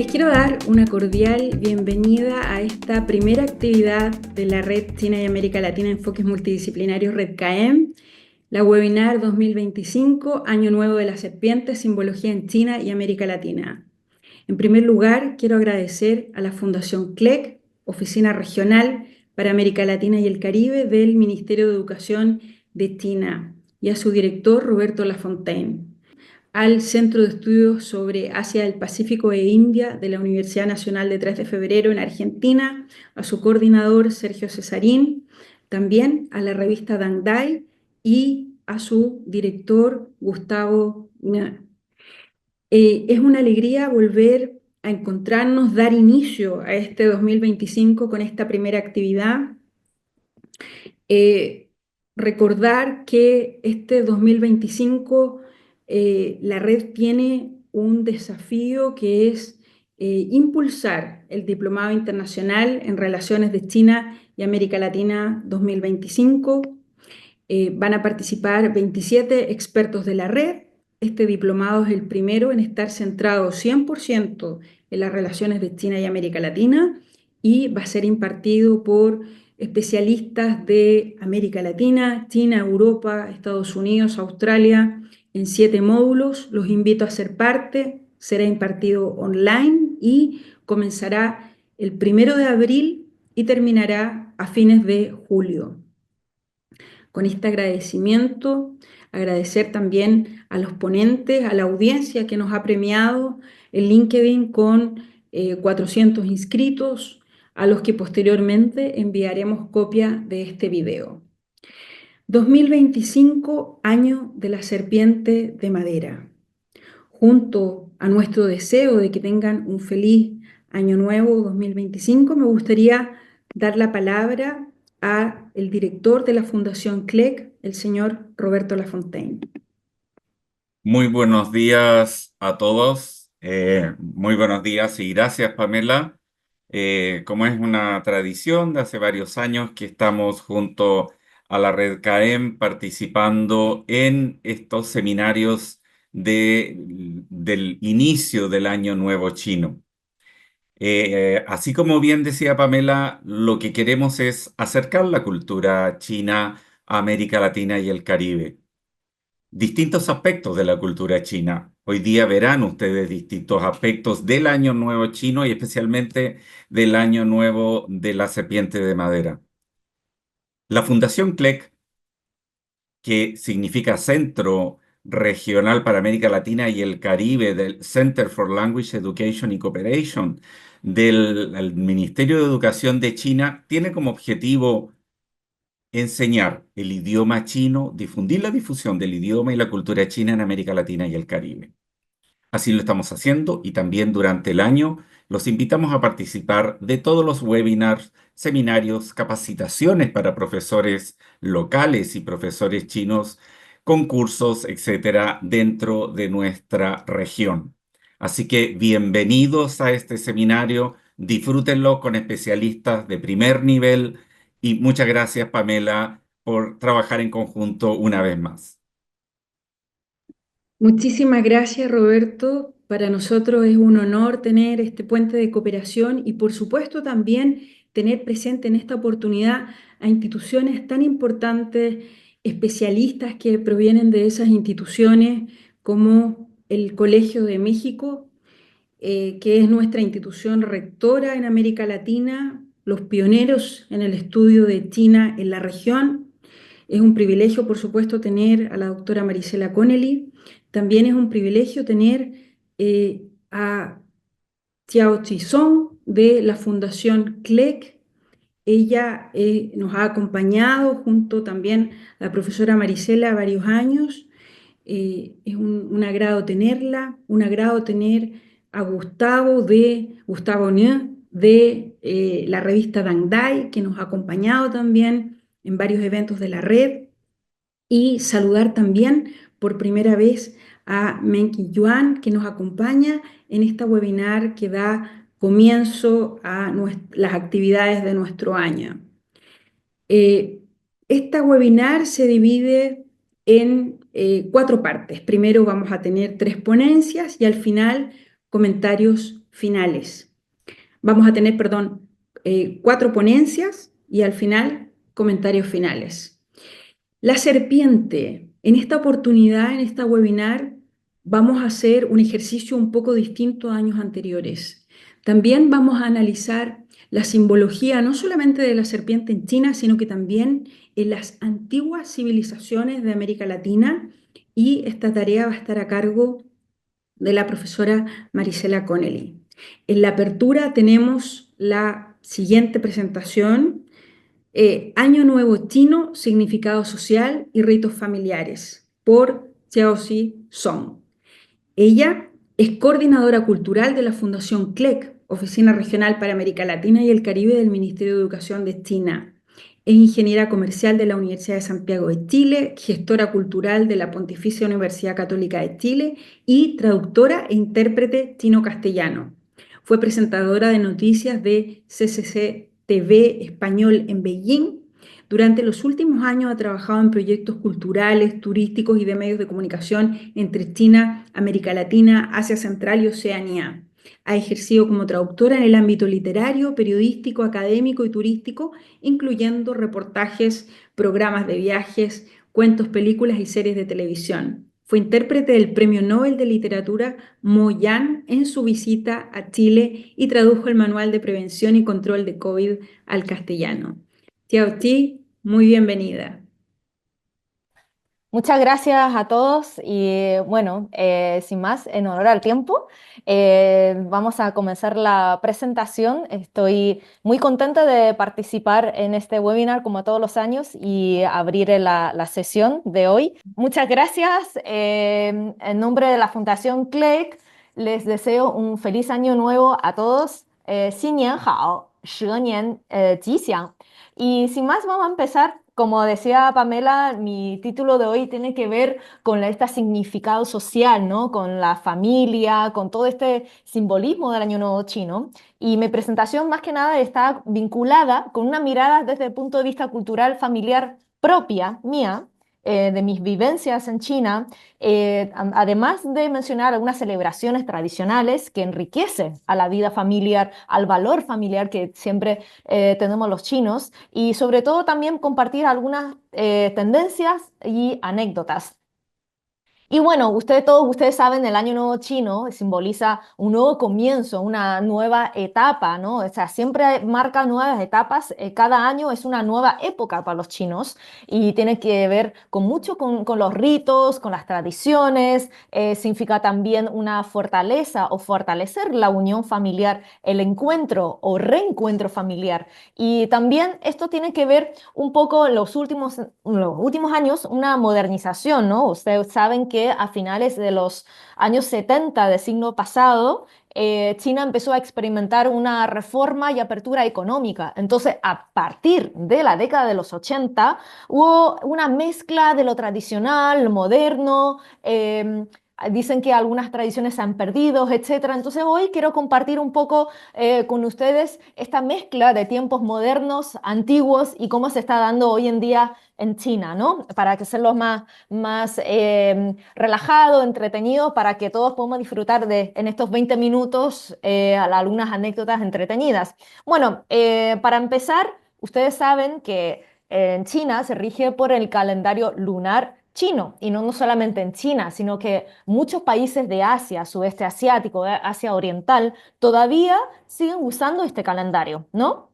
Les quiero dar una cordial bienvenida a esta primera actividad de la Red China y América Latina Enfoques Multidisciplinarios Red CAEM, la webinar 2025, Año Nuevo de la Serpiente, Simbología en China y América Latina. En primer lugar, quiero agradecer a la Fundación CLEC, Oficina Regional para América Latina y el Caribe del Ministerio de Educación de China, y a su director Roberto Lafontaine, al Centro de Estudios sobre Asia del Pacífico e India de la Universidad Nacional de 3 de Febrero en Argentina, a su coordinador Sergio Cesarín, también a la revista Dangdai y a su director Gustavo Nga. Es una alegría volver a encontrarnos, dar inicio a este 2025 con esta primera actividad. Recordar que este 2025 la red tiene un desafío que es impulsar el Diplomado Internacional en Relaciones de China y América Latina 2025. Van a participar 27 expertos de la red. Este diplomado es el primero en estar centrado 100% en las relaciones de China y América Latina y va a ser impartido por especialistas de América Latina, China, Europa, Estados Unidos, Australia, en 7 módulos. Los invito a ser parte. Será impartido online y comenzará el 1 de abril y terminará a fines de julio. Con este agradecimiento, agradecer también a los ponentes, a la audiencia que nos ha premiado en LinkedIn con 400 inscritos, a los que posteriormente enviaremos copia de este video. 2025, año de la serpiente de madera. Junto a nuestro deseo de que tengan un feliz año nuevo 2025, me gustaría dar la palabra a el director de la Fundación CLEC, el señor Roberto Lafontaine. Muy buenos días a todos. Muy buenos días y gracias, Pamela. Como es una tradición de hace varios años que estamos junto a la Red CAEM participando en estos seminarios del inicio del Año Nuevo Chino. Así como bien decía Pamela, lo que queremos es acercar la cultura china a América Latina y el Caribe. Distintos aspectos de la cultura china. Hoy día verán ustedes distintos aspectos del Año Nuevo chino y especialmente del Año Nuevo de la Serpiente de Madera. La Fundación CLEC, que significa Centro Regional para América Latina y el Caribe del Center for Language Education y Cooperation del Ministerio de Educación de China, tiene como objetivo enseñar el idioma chino, difundir la difusión del idioma y la cultura china en América Latina y el Caribe. Así lo estamos haciendo y también durante el año los invitamos a participar de todos los webinars, seminarios, capacitaciones para profesores locales y profesores chinos, concursos, etcétera, dentro de nuestra región. Así que bienvenidos a este seminario, disfrútenlo con especialistas de primer nivel y muchas gracias, Pamela, por trabajar en conjunto una vez más. Muchísimas gracias, Roberto. Para nosotros es un honor tener este puente de cooperación y, por supuesto, también tener presente en esta oportunidad a instituciones tan importantes, especialistas que provienen de esas instituciones, como el Colegio de México, que es nuestra institución rectora en América Latina, los pioneros en el estudio de China en la región. Es un privilegio, por supuesto, tener a la doctora Marisela Connelly. También es un privilegio tener a Chiao Chi-Song de la Fundación CLEC. Ella nos ha acompañado junto también a la profesora Marisela varios años. Es un agrado tenerla, un agrado tener a Gustavo Nye de la revista Dangdai, que nos ha acompañado también en varios eventos de la red, y saludar también por primera vez a Menqi Yuan, que nos acompaña en esta webinar que da comienzo a las actividades de nuestro año. Esta webinar se divide en 4 partes. Primero vamos a tener 3 ponencias y al final comentarios finales. Vamos a tener, perdón, 4 ponencias y al final comentarios finales. La serpiente. En esta oportunidad, en esta webinar, vamos a hacer un ejercicio un poco distinto a años anteriores. También vamos a analizar la simbología no solamente de la serpiente en China, sino que también en las antiguas civilizaciones de América Latina, y esta tarea va a estar a cargo de la profesora Marisela Connelly. En la apertura tenemos la siguiente presentación: Año Nuevo Chino, Significado Social y Ritos Familiares, por Xiaoxi Song. Ella es coordinadora cultural de la Fundación CLEC, Oficina Regional para América Latina y el Caribe del Ministerio de Educación de China. Es ingeniera comercial de la Universidad de Santiago de Chile, gestora cultural de la Pontificia Universidad Católica de Chile y traductora e intérprete chino-castellano. Fue presentadora de noticias de CCC TV Español en Beijing. Durante los últimos años ha trabajado en proyectos culturales, turísticos y de medios de comunicación entre China, América Latina, Asia Central y Oceanía. Ha ejercido como traductora en el ámbito literario, periodístico, académico y turístico, incluyendo reportajes, programas de viajes, cuentos, películas y series de televisión. Fue intérprete del Premio Nobel de Literatura Mo Yan en su visita a Chile y tradujo el Manual de Prevención y Control de COVID al castellano. Xiaoqi, muy bienvenida. Muchas gracias a todos y bueno, sin más, en honor al tiempo, vamos a comenzar la presentación. Estoy muy contenta de participar en este webinar como todos los años y abrir la sesión de hoy. Muchas gracias. En nombre de la Fundación CLEC, les deseo un feliz año nuevo a todos. 新年好，蛇年吉祥。Y sin más, vamos a empezar. Como decía Pamela, mi título de hoy tiene que ver con este significado social, ¿no? Con la familia, con todo este simbolismo del Año Nuevo Chino. Y mi presentación más que nada está vinculada con una mirada desde el punto de vista cultural familiar propia, mía, de mis vivencias en China, además de mencionar algunas celebraciones tradicionales que enriquecen a la vida familiar, al valor familiar que siempre tenemos los chinos, y sobre todo también compartir algunas tendencias y anécdotas. Y bueno, todos ustedes saben, el Año Nuevo Chino simboliza un nuevo comienzo, una nueva etapa, ¿no? O sea, siempre marca nuevas etapas. Cada año es una nueva época para los chinos y tiene que ver con mucho con los ritos, con las tradiciones. Significa también una fortaleza o fortalecer la unión familiar, el encuentro o reencuentro familiar. Y también esto tiene que ver un poco en los últimos años, una modernización, ¿no? Ustedes saben que a finales de los años 70 del siglo pasado, China empezó a experimentar una reforma y apertura económica. Entonces, a partir de la década de los 80, hubo una mezcla de lo tradicional, lo moderno. Dicen que algunas tradiciones se han perdido, etcétera. Entonces hoy quiero compartir un poco con ustedes esta mezcla de tiempos modernos, antiguos y cómo se está dando hoy en día en China, ¿no? Para que hacerlo más relajado, entretenido, para que todos podamos disfrutar en estos 20 minutos algunas anécdotas entretenidas. Bueno, para empezar, ustedes saben que en China se rige por el calendario lunar chino, y no solamente en China, sino que muchos países de Asia, sudeste asiático, Asia oriental, todavía siguen usando este calendario, ¿no?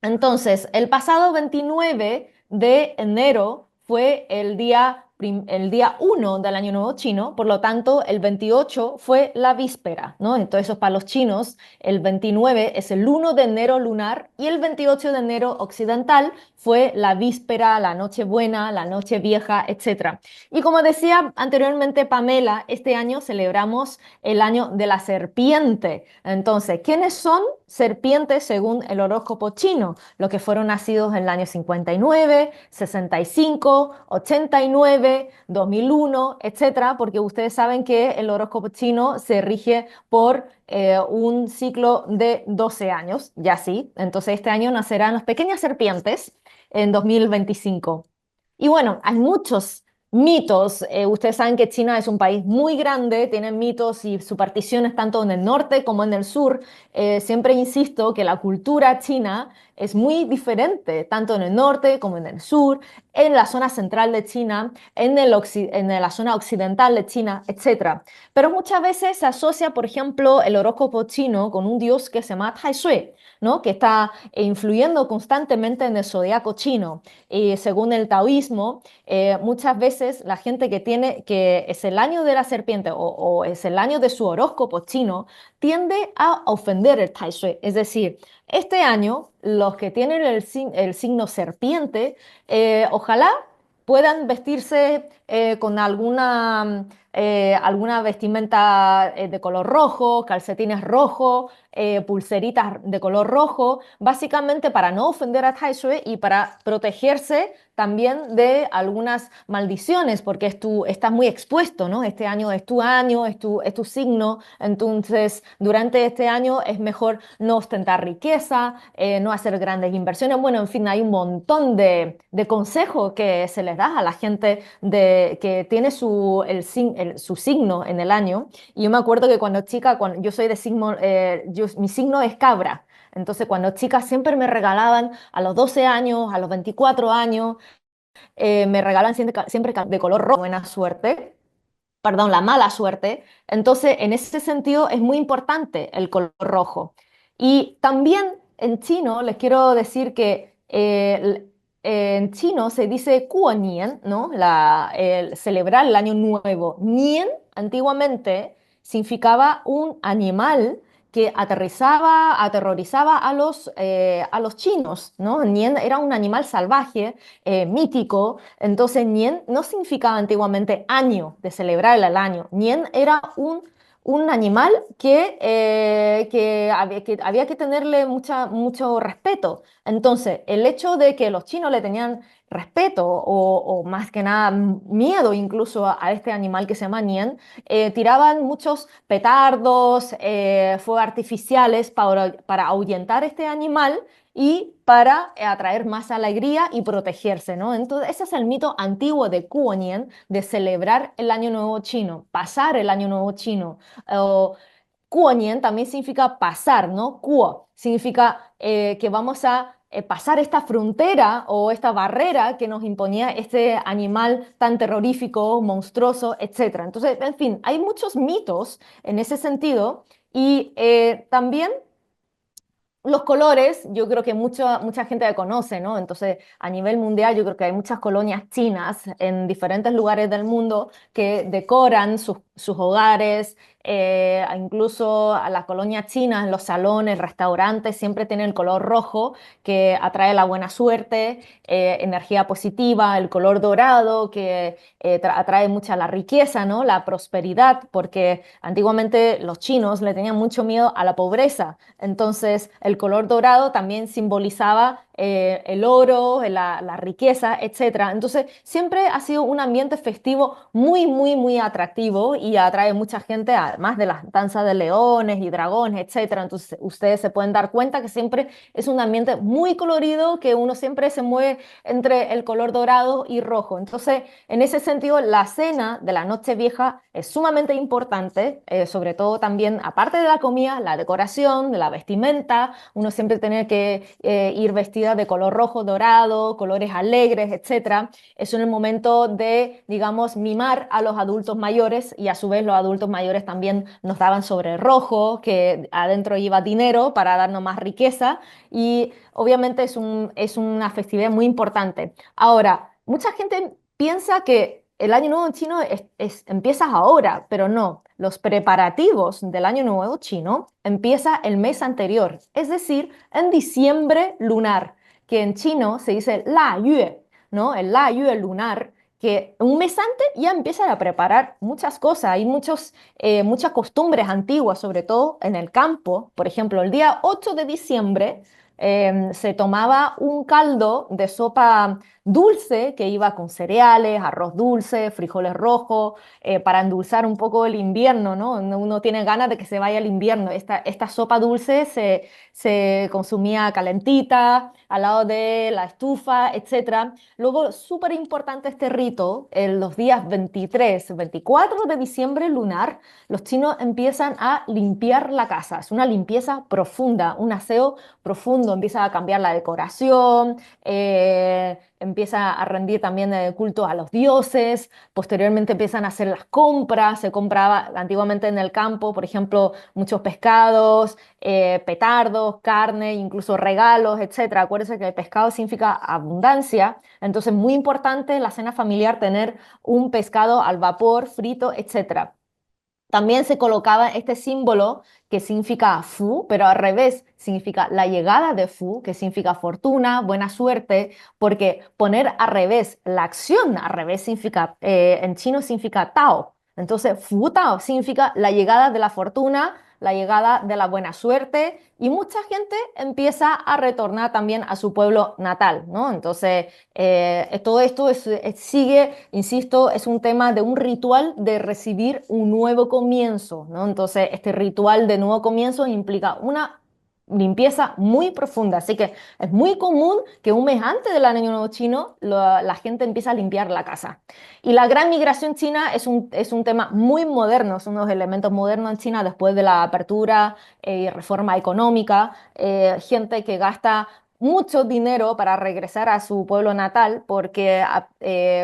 Entonces, el pasado 29 de enero fue el día 1 del Año Nuevo Chino, por lo tanto, el 28 fue la víspera, ¿no? Entonces, eso para los chinos, el 29 es el 1 de enero lunar y el 28 de enero occidental fue la víspera, la noche buena, la noche vieja, etc. Y como decía anteriormente Pamela, este año celebramos el año de la serpiente. Entonces, ¿quiénes son serpientes según el horóscopo chino? Los que fueron nacidos en el año 59, 65, 89, 2001, etcétera, porque ustedes saben que el horóscopo chino se rige por un ciclo de 12 años, ya sí. Entonces este año nacerán las pequeñas serpientes en 2025. Y bueno, hay muchos mitos. Ustedes saben que China es un país muy grande, tiene mitos y supersticiones tanto en el norte como en el sur. Siempre insisto que la cultura china es muy diferente, tanto en el norte como en el sur, en la zona central de China, en la zona occidental de China, etcétera. Pero muchas veces se asocia, por ejemplo, el horóscopo chino con un dios que se llama Tai Sui, ¿no? Que está influyendo constantemente en el zodiaco chino. Y según el taoísmo, muchas veces la gente que es el año de la serpiente o es el año de su horóscopo chino, tiende a ofender el Tai Sui. Es decir, este año, los que tienen el signo serpiente, ojalá puedan vestirse con alguna vestimenta de color rojo, calcetines rojos, pulseritas de color rojo, básicamente para no ofender a Tai Sui y para protegerse también de algunas maldiciones, porque estás muy expuesto, ¿no? Este año es tu año, es tu signo, entonces durante este año es mejor no ostentar riqueza, no hacer grandes inversiones. Bueno, en fin, hay un montón de consejos que se les da a la gente que tiene su signo en el año. Y yo me acuerdo que cuando chica, cuando yo soy de signo, mi signo es cabra. Entonces, cuando chica siempre me regalaban a los 12 años, a los 24 años, me regalan siempre de color rojo, buena suerte, perdón, la mala suerte. Entonces, en ese sentido es muy importante el color rojo. Y también en chino les quiero decir que en chino se dice Kuo Nian, ¿no? El celebrar el año nuevo. Nian antiguamente significaba un animal que aterrorizaba a los chinos, ¿no? Nian era un animal salvaje, mítico. Entonces, Nien no significaba antiguamente año, de celebrar el año. Nien era un animal que había que tenerle mucho respeto. Entonces, el hecho de que los chinos le tenían respeto o más que nada miedo incluso a este animal que se llama Nien, tiraban muchos petardos, fuegos artificiales para ahuyentar este animal y para atraer más alegría y protegerse, ¿no? Entonces, ese es el mito antiguo de Kuo-Nian, de celebrar el Año Nuevo Chino, pasar el Año Nuevo Chino. O Kuo-Nian también significa pasar, ¿no? Kuo significa que vamos a pasar esta frontera o esta barrera que nos imponía este animal tan terrorífico, monstruoso, etcétera. Entonces, en fin, hay muchos mitos en ese sentido y también los colores, yo creo que mucha gente la conoce, ¿no? Entonces, a nivel mundial, yo creo que hay muchas colonias chinas en diferentes lugares del mundo que decoran sus hogares, incluso a las colonias chinas, los salones, restaurantes, siempre tienen el color rojo que atrae la buena suerte, energía positiva, el color dorado que atrae mucha la riqueza, ¿no? La prosperidad, porque antiguamente los chinos le tenían mucho miedo a la pobreza. Entonces, el color dorado también simbolizaba el oro, la riqueza, etcétera. Entonces, siempre ha sido un ambiente festivo muy, muy, muy atractivo y atrae mucha gente, además de las danzas de leones y dragones, etcétera. Entonces, ustedes se pueden dar cuenta que siempre es un ambiente muy colorido, que uno siempre se mueve entre el color dorado y rojo. Entonces, en ese sentido, la cena de la Nochevieja es sumamente importante, sobre todo también, aparte de la comida, la decoración, de la vestimenta. Uno siempre tiene que ir vestido de color rojo, dorado, colores alegres, etcétera. Es el momento de, digamos, mimar a los adultos mayores y a su vez los adultos mayores también nos daban sobre rojo, que adentro iba dinero para darnos más riqueza y obviamente es una festividad muy importante. Ahora, mucha gente piensa que el Año Nuevo chino empieza ahora, pero no. Los preparativos del Año Nuevo chino empieza el mes anterior, es decir, en diciembre lunar, que en chino se dice La Yue, ¿no? El La Yue lunar, que un mes antes ya empiezan a preparar muchas cosas. Hay muchas costumbres antiguas, sobre todo en el campo. Por ejemplo, el día 8 de diciembre se tomaba un caldo de sopa dulce que iba con cereales, arroz dulce, frijoles rojos, para endulzar un poco el invierno, ¿no? Uno tiene ganas de que se vaya el invierno. Esta sopa dulce se consumía calentita, al lado de la estufa, etcétera. Luego, súper importante este rito, en los días 23, 24 de diciembre lunar, los chinos empiezan a limpiar la casa. Es una limpieza profunda, un aseo profundo. Empieza a cambiar la decoración, empieza a rendir también culto a los dioses. Posteriormente empiezan a hacer las compras. Se compraba antiguamente en el campo, por ejemplo, muchos pescados, petardos, carne, incluso regalos, etcétera. Acuérdense que el pescado significa abundancia. Entonces, muy importante en la cena familiar tener un pescado al vapor, frito, etcétera. También se colocaba este símbolo que significa Fu, pero al revés, significa la llegada de Fu, que significa fortuna, buena suerte, porque poner al revés, la acción al revés significa, en chino significa Tao. Entonces, Fu Tao significa la llegada de la fortuna, la llegada de la buena suerte, y mucha gente empieza a retornar también a su pueblo natal, ¿no? Entonces, todo esto sigue, insisto, es un tema de un ritual de recibir un nuevo comienzo, ¿no? Entonces, este ritual de nuevo comienzo implica una limpieza muy profunda, así que es muy común que un mes antes del Año Nuevo Chino la gente empieza a limpiar la casa. Y la gran migración china es un tema muy moderno, es uno de los elementos modernos en China después de la apertura y reforma económica, gente que gasta mucho dinero para regresar a su pueblo natal, porque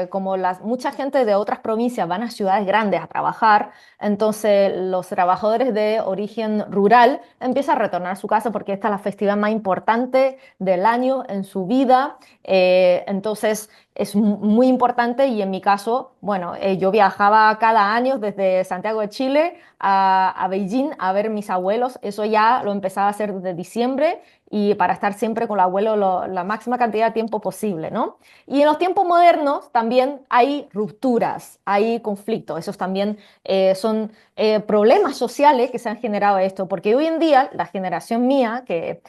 como mucha gente de otras provincias van a ciudades grandes a trabajar, entonces los trabajadores de origen rural empiezan a retornar a su casa porque esta es la festividad más importante del año en su vida. Entonces es muy importante, y en mi caso, bueno, yo viajaba cada año desde Santiago de Chile a Beijing a ver mis abuelos. Eso ya lo empezaba a hacer desde diciembre, y para estar siempre con el abuelo la máxima cantidad de tiempo posible, ¿no? Y en los tiempos modernos también hay rupturas, hay conflictos. Esos también son problemas sociales que se han generado esto, porque hoy en día la generación mía, que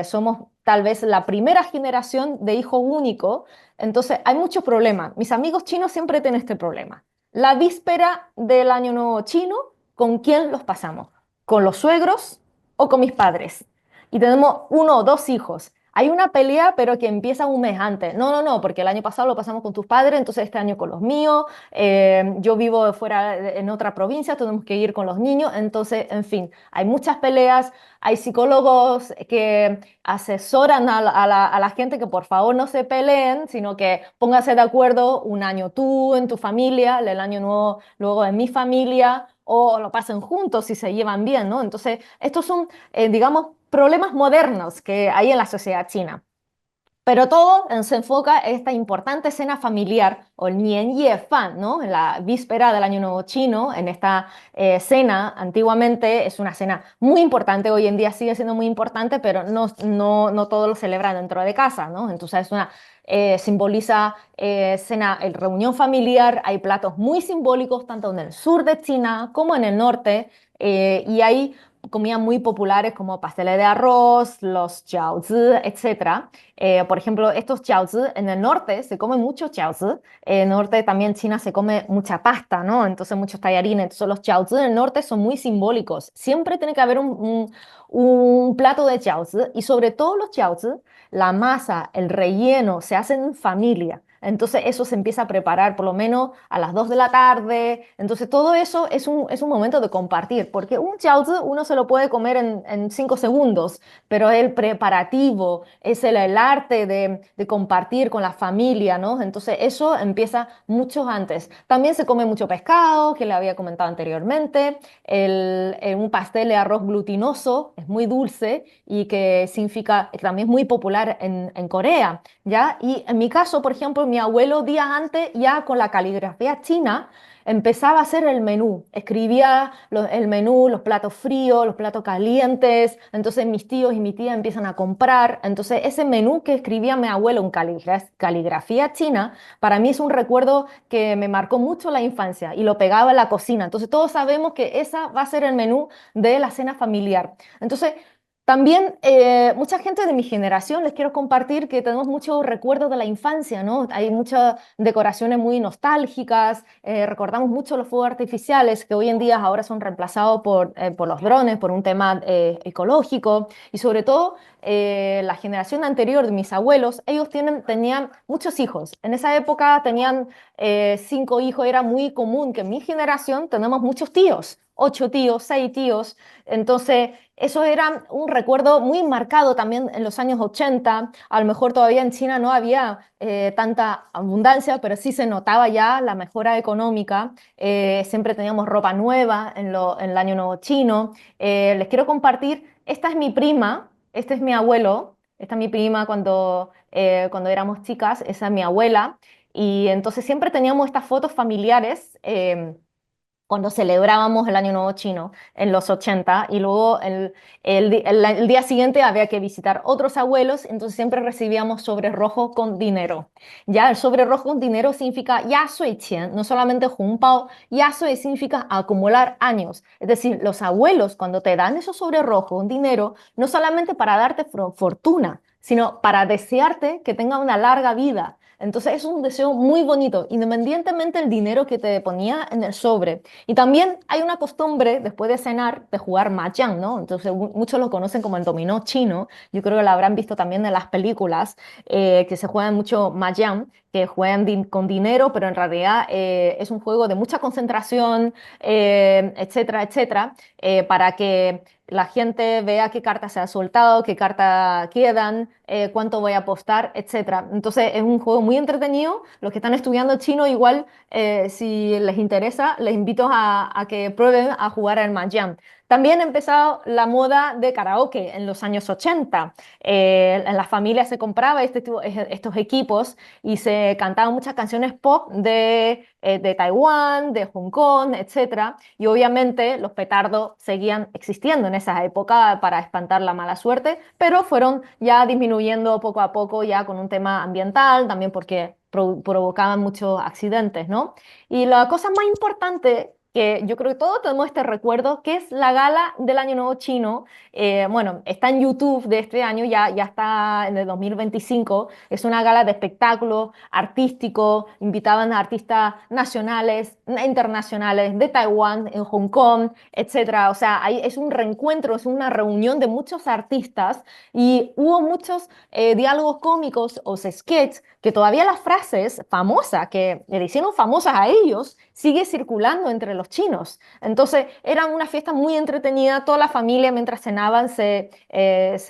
somos tal vez la primera generación de hijo único, entonces hay muchos problemas. Mis amigos chinos siempre tienen este problema. La víspera del Año Nuevo chino, ¿con quién los pasamos? ¿Con los suegros o con mis padres? Y tenemos uno o dos hijos. Hay una pelea, pero que empieza un mes antes. No, no, no, porque el año pasado lo pasamos con tus padres, entonces este año con los míos. Yo vivo fuera en otra provincia, tenemos que ir con los niños. Entonces, en fin, hay muchas peleas. Hay psicólogos que asesoran a la gente que por favor no se peleen, sino que pónganse de acuerdo un año tú en tu familia, el año nuevo luego en mi familia, o lo pasen juntos si se llevan bien, ¿no? Entonces, estos son, digamos, problemas modernos que hay en la sociedad china. Pero todo se enfoca en esta importante cena familiar o el Nian Ye Fan, ¿no? En la víspera del Año Nuevo Chino, en esta cena, antiguamente es una cena muy importante, hoy en día sigue siendo muy importante, pero no todos lo celebran dentro de casa, ¿no? Entonces es una, simboliza cena, reunión familiar, hay platos muy simbólicos tanto en el sur de China como en el norte, y hay comidas muy populares como pasteles de arroz, los jiaozi, etcétera. Por ejemplo, estos jiaozi en el norte se come mucho jiaozi. En el norte también China se come mucha pasta, ¿no? Entonces muchos tallarines. Entonces los jiaozi en el norte son muy simbólicos. Siempre tiene que haber un plato de jiaozi, y sobre todo los jiaozi, la masa, el relleno se hacen en familia. Entonces eso se empieza a preparar por lo menos a las 2 de la tarde. Entonces todo eso es un momento de compartir, porque un jiaozi uno se lo puede comer en 5 segundos, pero el preparativo, es el arte de compartir con la familia, ¿no? Entonces eso empieza mucho antes. También se come mucho pescado, que le había comentado anteriormente. Un pastel de arroz glutinoso es muy dulce y que significa, también es muy popular en Corea, ¿ya? Y en mi caso, por ejemplo, mi abuelo días antes, ya con la caligrafía china, empezaba a hacer el menú, escribía el menú, los platos fríos, los platos calientes. Entonces mis tíos y mi tía empiezan a comprar. Entonces ese menú que escribía mi abuelo en caligrafía china, para mí es un recuerdo que me marcó mucho la infancia, y lo pegaba en la cocina. Entonces todos sabemos que esa va a ser el menú de la cena familiar. Entonces También mucha gente de mi generación, les quiero compartir que tenemos muchos recuerdos de la infancia, ¿no? Hay muchas decoraciones muy nostálgicas, recordamos mucho los fuegos artificiales que hoy en día ahora son reemplazados por los drones, por un tema ecológico y sobre todo la generación anterior de mis abuelos, ellos tenían muchos hijos. En esa época tenían 5 hijos, era muy común que en mi generación tenemos muchos tíos, 8 tíos, 6 tíos. Entonces, eso era un recuerdo muy marcado también en los años 80. A lo mejor todavía en China no había tanta abundancia, pero sí se notaba ya la mejora económica. Siempre teníamos ropa nueva en el Año Nuevo Chino. Les quiero compartir, esta es mi prima, este es mi abuelo, esta es mi prima cuando éramos chicas, esa es mi abuela. Y entonces siempre teníamos estas fotos familiares. Cuando celebrábamos el Año Nuevo Chino en los 80 y luego el día siguiente había que visitar otros abuelos, entonces siempre recibíamos sobre rojo con dinero. Ya el sobre rojo con dinero significa ya sui qian, no solamente pao, ya sui significa acumular años. Es decir, los abuelos cuando te dan esos sobre rojo con dinero, no solamente para darte fortuna, sino para desearte que tenga una larga vida. Entonces es un deseo muy bonito, independientemente del dinero que te ponía en el sobre. Y también hay una costumbre después de cenar de jugar mahjong, ¿no? Entonces muchos lo conocen como el dominó chino. Yo creo que lo habrán visto también en las películas que se juegan mucho mahjong, que juegan con dinero, pero en realidad es un juego de mucha concentración, etcétera, etcétera, para que la gente vea qué cartas se ha soltado, qué cartas quedan, cuánto voy a apostar, etcétera. Entonces es un juego muy entretenido. Los que están estudiando chino, igual, si les interesa, les invito a que prueben a jugar al mahjong. También ha empezado la moda de karaoke en los años 80. En las familias se compraba estos equipos y se cantaban muchas canciones pop de Taiwán, de Hong Kong, etcétera. Y obviamente los petardos seguían existiendo en esa época para espantar la mala suerte, pero fueron ya disminuyendo poco a poco ya con un tema ambiental, también porque provocaban muchos accidentes, ¿no? Y la cosa más importante que yo creo que todos tenemos este recuerdo, que es la gala del Año Nuevo Chino. Bueno, está en YouTube de este año, ya está en el 2025. Es una gala de espectáculo artístico, invitaban a artistas nacionales, internacionales, de Taiwán, en Hong Kong, etcétera. O sea, es un reencuentro, es una reunión de muchos artistas y hubo muchos diálogos cómicos o sketches que todavía las frases famosas que le hicieron famosas a ellos sigue circulando entre los chinos. Entonces, eran una fiesta muy entretenida, toda la familia mientras cenaban se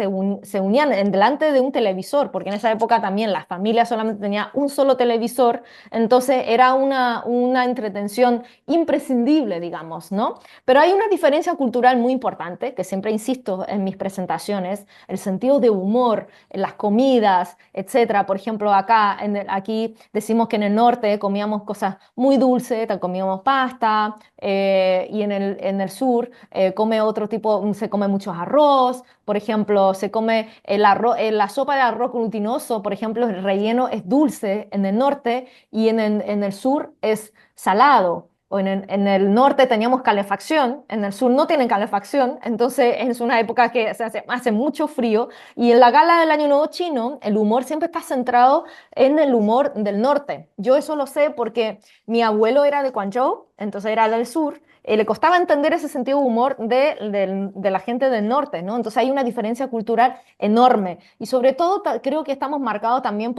unían en delante de un televisor, porque en esa época también la familia solamente tenía un solo televisor, entonces era una entretención imprescindible, digamos, ¿no? Pero hay una diferencia cultural muy importante, que siempre insisto en mis presentaciones, el sentido de humor, en las comidas, etcétera. Por ejemplo, aquí decimos que en el norte comíamos cosas muy dulces, comíamos pasta, y en el sur come otro tipo, se come mucho arroz, por ejemplo, se come el arroz, la sopa de arroz glutinoso, por ejemplo, el relleno es dulce en el norte y en el sur es salado. O en el norte teníamos calefacción, en el sur no tienen calefacción, entonces es una época que hace mucho frío y en la gala del Año Nuevo Chino el humor siempre está centrado en el humor del norte. Yo eso lo sé porque mi abuelo era de Guangzhou, entonces era del sur, le costaba entender ese sentido de humor de la gente del norte, ¿no? Entonces hay una diferencia cultural enorme y sobre todo creo que estamos marcados también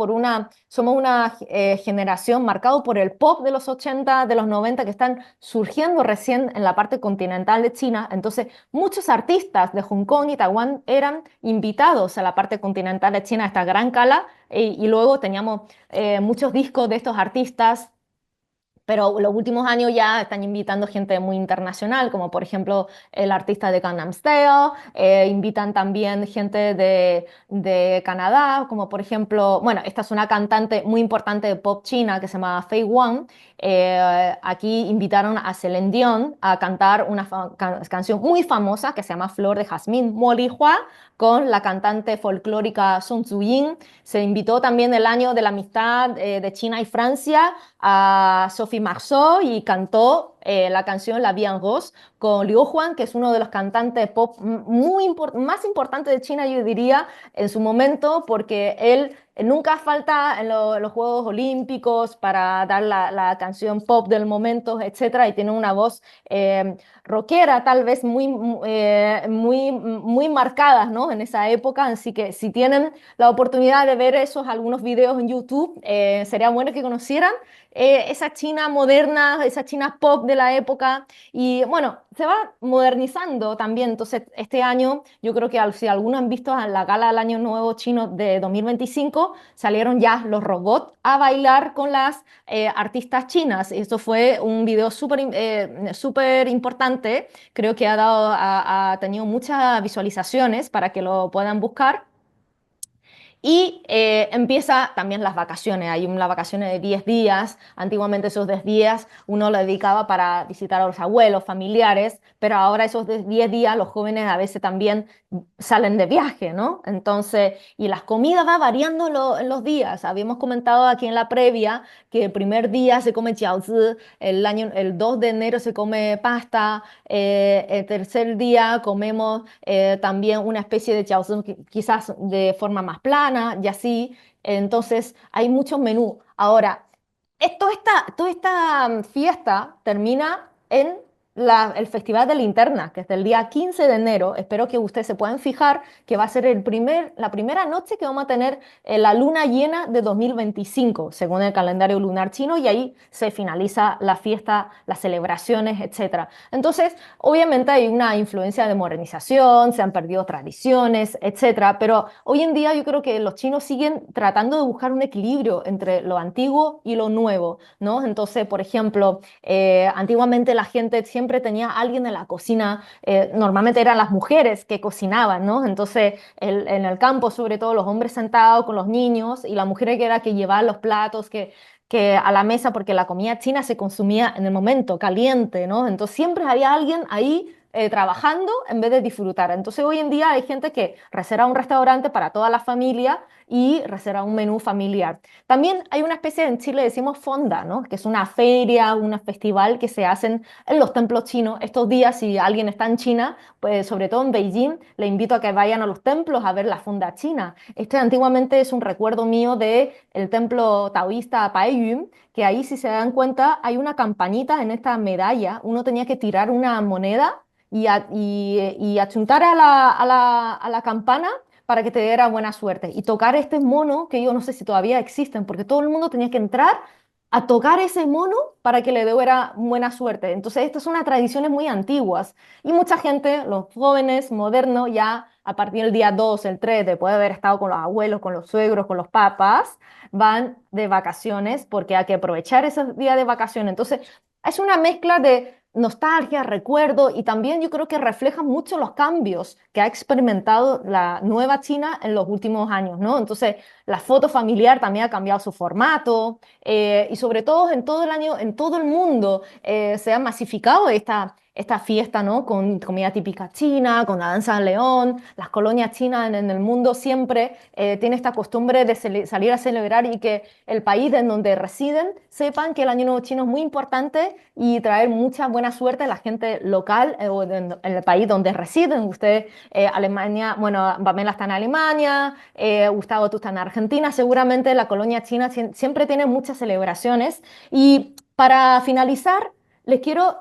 somos una generación marcado por el pop de los 80, de los 90 que están surgiendo recién en la parte continental de China, entonces muchos artistas de Hong Kong y Taiwán eran invitados a la parte continental de China, a esta gran gala, y luego teníamos muchos discos de estos artistas, pero los últimos años ya están invitando gente muy internacional, como por ejemplo el artista de Gangnam Style, invitan también gente de Canadá, como por ejemplo, bueno, esta es una cantante muy importante de pop china que se llama Faye Wong. Aquí invitaron a Celine Dion a cantar una canción muy famosa que se llama Flor de Jazmín, Mo Li Hua, con la cantante folclórica Sun Tzu-yin. Se invitó también el año de la amistad de China y Francia a Sophie Marceau y cantó la canción La Vie en Rose con Liu Huan, que es uno de los cantantes pop más importantes de China, yo diría, en su momento, porque él nunca falta en los Juegos Olímpicos para dar la canción pop del momento, etcétera, y tiene una voz rockera, tal vez muy marcadas, ¿no? En esa época, así que si tienen la oportunidad de ver esos algunos videos en YouTube, sería bueno que conocieran esa China moderna, esa China pop de la época, y bueno, se va modernizando también. Entonces este año yo creo que si algunos han visto en la gala del Año Nuevo Chino de 2025, salieron ya los robots a bailar con las artistas chinas. Esto fue un video súper importante, creo que ha tenido muchas visualizaciones para que lo puedan buscar. Y empieza también las vacaciones. Hay unas vacaciones de 10 días. Antiguamente esos 10 días uno lo dedicaba para visitar a los abuelos, familiares, pero ahora esos 10 días los jóvenes a veces también salen de viaje, ¿no? Entonces, y las comidas va variando en los días. Habíamos comentado aquí en la previa que el primer día se come jiaozi, el 2 de enero se come pasta, el tercer día comemos también una especie de jiaozi quizás de forma más plana y así. Entonces hay muchos menús. Ahora, toda esta fiesta termina en el Festival de Linterna, que es del día 15 de enero. Espero que ustedes se puedan fijar que va a ser la primera noche que vamos a tener la luna llena de 2025, según el calendario lunar chino, y ahí se finaliza la fiesta, las celebraciones, etcétera. Entonces, obviamente hay una influencia de modernización, se han perdido tradiciones, etcétera, pero hoy en día yo creo que los chinos siguen tratando de buscar un equilibrio entre lo antiguo y lo nuevo, ¿no? Entonces, por ejemplo, antiguamente la gente siempre tenía a alguien en la cocina, normalmente eran las mujeres que cocinaban, ¿no? Entonces, en el campo, sobre todo, los hombres sentados con los niños y la mujer que era que llevaba los platos, que a la mesa, porque la comida china se consumía en el momento, caliente, ¿no? Entonces, siempre había alguien ahí trabajando en vez de disfrutar. Entonces hoy en día hay gente que reserva un restaurante para toda la familia y reserva un menú familiar. También hay una especie, en Chile decimos fonda, ¿no? Que es una feria, un festival que se hacen en los templos chinos. Estos días, si alguien está en China, pues sobre todo en Beijing, le invito a que vayan a los templos a ver la fonda china. Este antiguamente es un recuerdo mío de el templo taoísta Paiyun, que ahí, si se dan cuenta, hay una campanita en esta medalla. Uno tenía que tirar una moneda y achuntar a la campana para que te diera buena suerte. Y tocar este mono, que yo no sé si todavía existen, porque todo el mundo tenía que entrar a tocar ese mono para que le diera buena suerte. Entonces, estas son unas tradiciones muy antiguas. Y mucha gente, los jóvenes modernos, ya a partir del día 2 el 3 después de haber estado con los abuelos, con los suegros, con los papás, van de vacaciones porque hay que aprovechar esos días de vacaciones. Entonces, es una mezcla de nostalgia, recuerdo, y también yo creo que refleja mucho los cambios que ha experimentado la nueva China en los últimos años, ¿no? Entonces, la foto familiar también ha cambiado su formato, y sobre todo en todo el año, en todo el mundo, se ha masificado esta fiesta, ¿no? Con comida típica china, con la danza del león. Las colonias chinas en el mundo siempre tienen esta costumbre de salir a celebrar y que el país en donde residen sepan que el Año Nuevo Chino es muy importante y traer mucha buena suerte a la gente local o en el país donde residen. Usted, Alemania, bueno, Pamela está en Alemania, Gustavo, tú estás en Argentina. Seguramente la colonia china siempre tiene muchas celebraciones. Y para finalizar, les quiero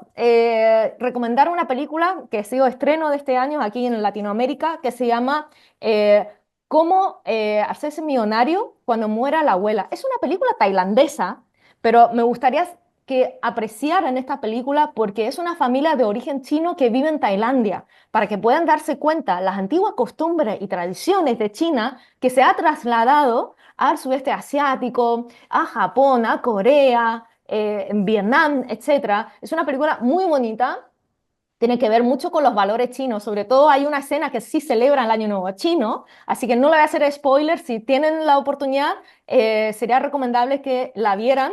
recomendar una película que ha sido estreno de este año aquí en Latinoamérica, que se llama eh, Cómo hacerse millonario cuando muera la abuela. Es una película tailandesa, pero me gustaría que apreciaran esta película porque es una familia de origen chino que vive en Tailandia, para que puedan darse cuenta las antiguas costumbres y tradiciones de China que se ha trasladado al sudeste asiático, a Japón, a Corea, en Vietnam, etcétera. Es una película muy bonita, tiene que ver mucho con los valores chinos. Sobre todo hay una escena que sí celebra el Año Nuevo chino, así que no le voy a hacer spoiler. Si tienen la oportunidad, sería recomendable que la vieran.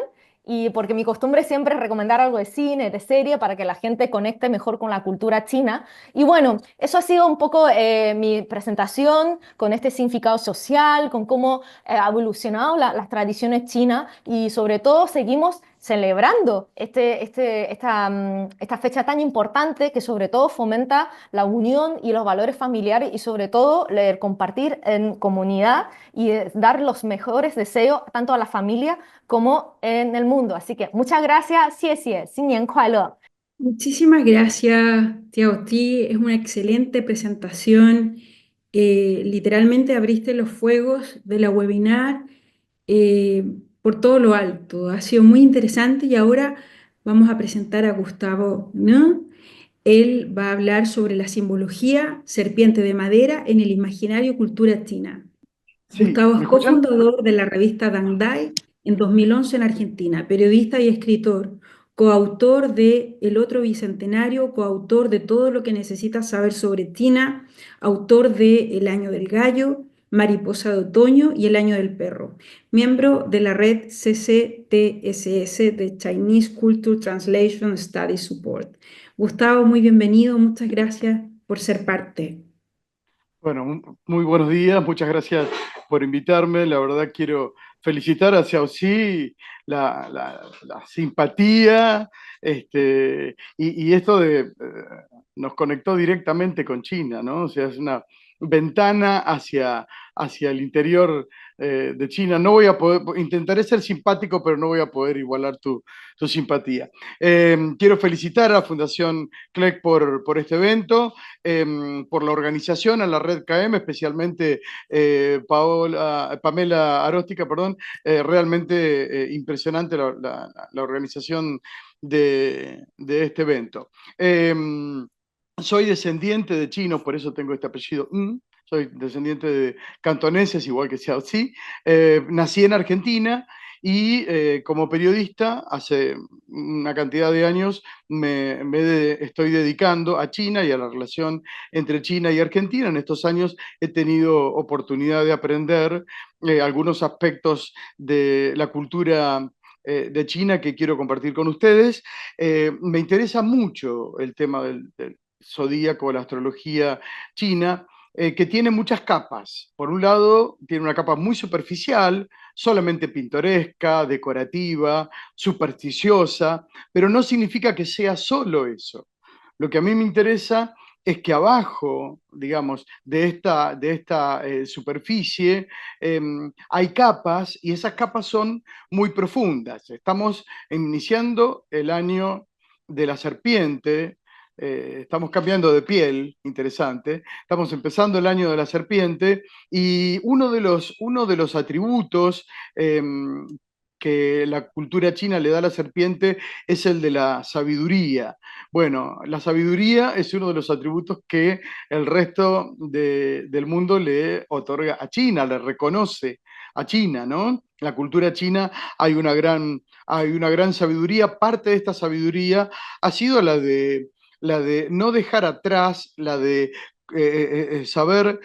Y porque mi costumbre siempre es recomendar algo de cine, de serie, para que la gente conecte mejor con la cultura china. Y bueno, eso ha sido un poco mi presentación con este significado social, con cómo ha evolucionado las tradiciones chinas y sobre todo seguimos celebrando esta fecha tan importante que sobre todo fomenta la unión y los valores familiares y sobre todo el compartir en comunidad y dar los mejores deseos tanto a la familia como en el mundo. Así que muchas gracias, 谢谢，新年快乐。Muchísimas gracias, Tiago. Ti. Es una excelente presentación. Literalmente abriste los fuegos de la webinar eh, por todo lo alto. Ha sido muy interesante y ahora vamos a presentar a Gustavo, ¿no? Él va a hablar sobre la simbología serpiente de madera en el imaginario cultura china. Sí, Gustavo ¿me es escuchan? cofundador de la revista Dangdai en 2011 en Argentina, periodista y escritor, coautor de El otro bicentenario, coautor de Todo lo que necesitas saber sobre China, autor de El año del gallo, Mariposa de otoño y El año del perro, miembro de la red CCTSS de Chinese Culture Translation Study Support. Gustavo, muy bienvenido, muchas gracias por ser parte. Bueno, muy buenos días, muchas gracias por invitarme. La verdad quiero felicitar a Xiaoxi la simpatía y esto nos conectó directamente con China, ¿no? O sea, es una ventana hacia el interior de China. No voy a poder, intentaré ser simpático, pero no voy a poder igualar tu simpatía. Quiero felicitar a la Fundación CLEC por este evento. Por la organización, a la red KM, especialmente Pamela Aróstica, perdón, realmente impresionante la organización de este evento. Soy descendiente de chinos, por eso tengo este apellido. Soy descendiente de cantoneses, igual que Xiaoxi. Nací en Argentina y como periodista, hace una cantidad de años, estoy dedicando a China y a la relación entre China y Argentina. En estos años he tenido oportunidad de aprender algunos aspectos de la cultura de China que quiero compartir con ustedes. Me interesa mucho el tema del zodíaco, la astrología china, que tiene muchas capas. Por un lado, tiene una capa muy superficial, solamente pintoresca, decorativa, supersticiosa, pero no significa que sea solo eso. Lo que a mí me interesa es que abajo, digamos, de esta superficie hay capas y esas capas son muy profundas. Estamos iniciando el año de la serpiente, estamos cambiando de piel, interesante, estamos empezando el año de la serpiente y uno de los atributos que la cultura china le da a la serpiente es el de la sabiduría. Bueno, la sabiduría es uno de los atributos que el resto del mundo le otorga a China, le reconoce a China, ¿no? La cultura china hay una gran sabiduría. Parte de esta sabiduría ha sido la de no dejar atrás, la de saber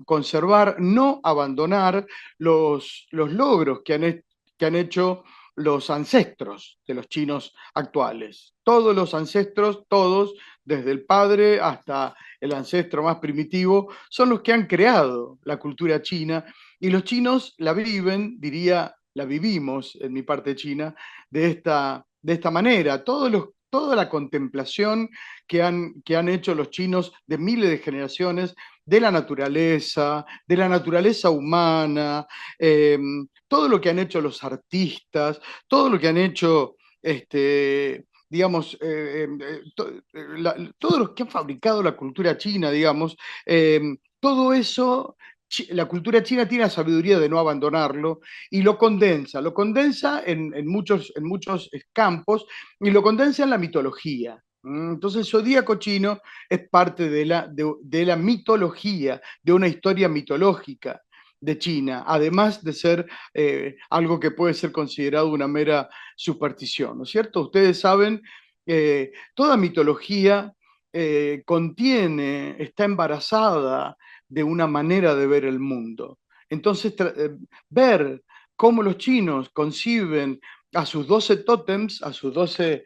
conservar, no abandonar los logros que han hecho los ancestros de los chinos actuales. Todos los ancestros, todos, desde el padre hasta el ancestro más primitivo, son los que han creado la cultura china y los chinos la viven, diría, la vivimos en mi parte china, de esta manera. Toda la contemplación que han hecho los chinos de miles de generaciones de la naturaleza humana, eh, todo lo que han hecho los artistas, todo lo que han hecho, digamos, todos los que han fabricado la cultura china, digamos, todo eso, la cultura china tiene la sabiduría de no abandonarlo y lo condensa en muchos campos y lo condensa en la mitología. Entonces, el zodíaco chino es parte de la mitología, de una historia mitológica de China, además de ser algo que puede ser considerado una mera superstición, ¿no es cierto? Ustedes saben, toda mitología está embarazada de una manera de ver el mundo. Entonces, ver cómo los chinos conciben a sus 12 tótems, a sus 12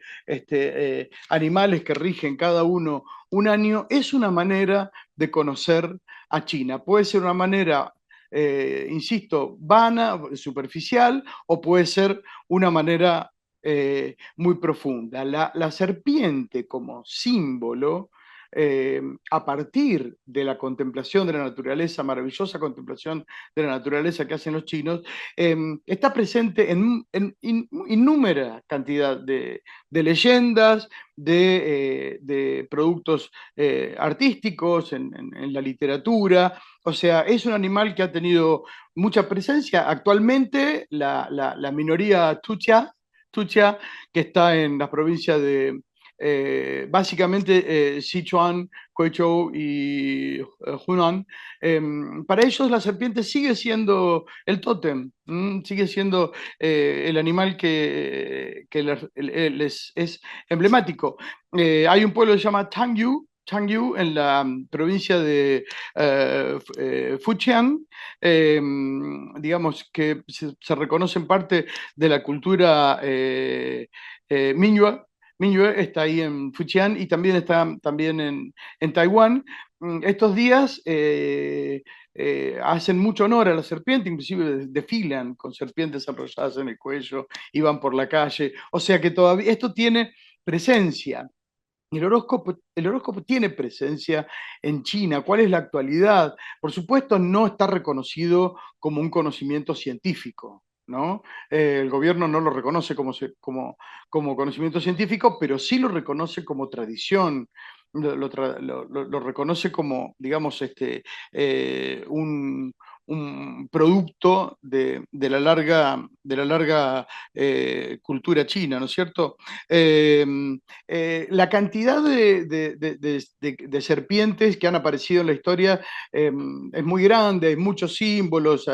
animales que rigen cada uno un año, es una manera de conocer a China. Puede ser una manera, insisto, vana, superficial, o puede ser una manera muy profunda. La serpiente como símbolo, a partir de la contemplación de la naturaleza, maravillosa contemplación de la naturaleza que hacen los chinos, está presente en innúmera cantidad de leyendas, de productos artísticos, en la literatura. O sea, es un animal que ha tenido mucha presencia. Actualmente la minoría Tucha, que está en las provincias de básicamente Sichuan, Guizhou y Hunan. Para ellos la serpiente sigue siendo el tótem, sigue siendo el animal que les es emblemático. Hay un pueblo que se llama Changyu, en la provincia de Fujian, digamos que se reconoce en parte de la cultura Mingyue. Mingyue está ahí en Fujian y también está también en Taiwán. Estos días hacen mucho honor a la serpiente, inclusive desfilan con serpientes enrolladas en el cuello y van por la calle. O sea que todavía esto tiene presencia. El horóscopo tiene presencia en China. ¿Cuál es la actualidad? Por supuesto, no está reconocido como un conocimiento científico, ¿no? El gobierno no lo reconoce como conocimiento científico, pero sí lo reconoce como tradición. Lo reconoce como, digamos, un producto de la larga cultura china, ¿no es cierto? Eh, la cantidad de serpientes que han aparecido en la historia es muy grande, hay muchos símbolos.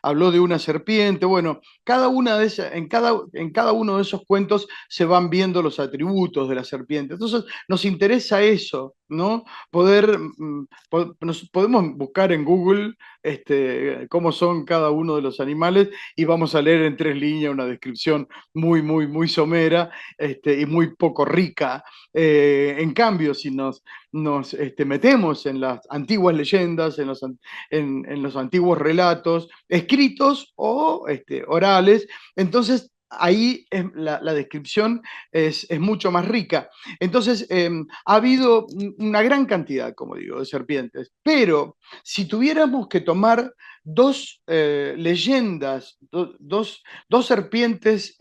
Habló de una serpiente. Bueno, cada una de esas, en cada uno de esos cuentos se van viendo los atributos de la serpiente. Entonces nos interesa eso, ¿no? Podemos buscar en Google cómo son cada uno de los animales y vamos a leer en 3 líneas una descripción muy somera, y muy poco rica. En cambio, si nos metemos en las antiguas leyendas, en los antiguos relatos, escritos o orales, entonces ahí la descripción es mucho más rica. Entonces, ha habido una gran cantidad, como digo, de serpientes, pero si tuviéramos que tomar dos leyendas, dos serpientes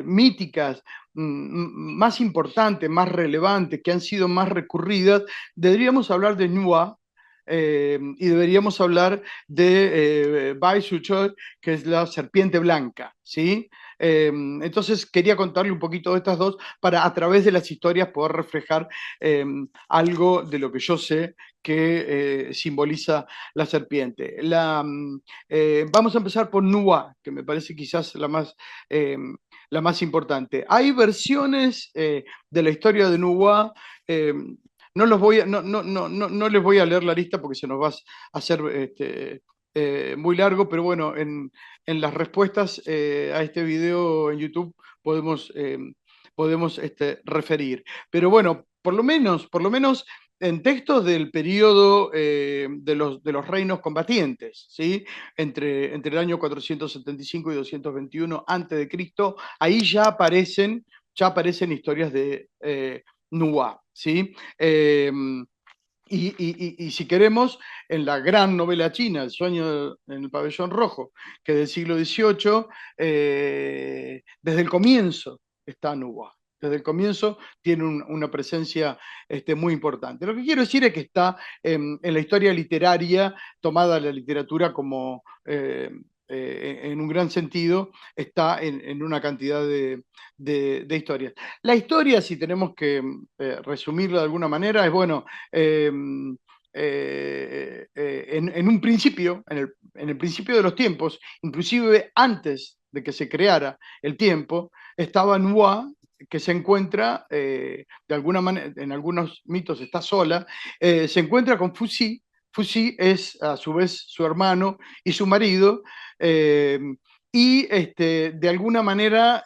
míticas, más importantes, más relevantes, que han sido más recurridas, deberíamos hablar de Nua. Y deberíamos hablar de Bai Suchot, que es la serpiente blanca, ¿sí? Entonces quería contarle un poquito de estas dos para a través de las historias poder reflejar algo de lo que yo sé que simboliza la serpiente. Vamos a empezar por Nua, que me parece quizás la más importante. Hay versiones de la historia de Nua. No les voy a leer la lista porque se nos va a hacer muy largo, pero bueno, en las respuestas a este video en YouTube podemos referir. Pero bueno, por lo menos en textos del periodo de los reinos combatientes, ¿sí? Entre el año 475 y 221 a.C., ahí ya aparecen historias de Nua, ¿sí? Y si queremos, en la gran novela china, El sueño en el pabellón rojo, que es del siglo XVIII, desde el comienzo está Nua. Desde el comienzo tiene una presencia muy importante. Lo que quiero decir es que está en la historia literaria, tomada la literatura como, en un gran sentido, está en una cantidad de historias. La historia, si tenemos que resumirla de alguna manera, es bueno. En un principio, en el principio de los tiempos, inclusive antes de que se creara el tiempo, estaba Nua, que se encuentra, de alguna manera, en algunos mitos está sola, se encuentra con Fuxi. Fuxi es a su vez su hermano y su marido, eh, y de alguna manera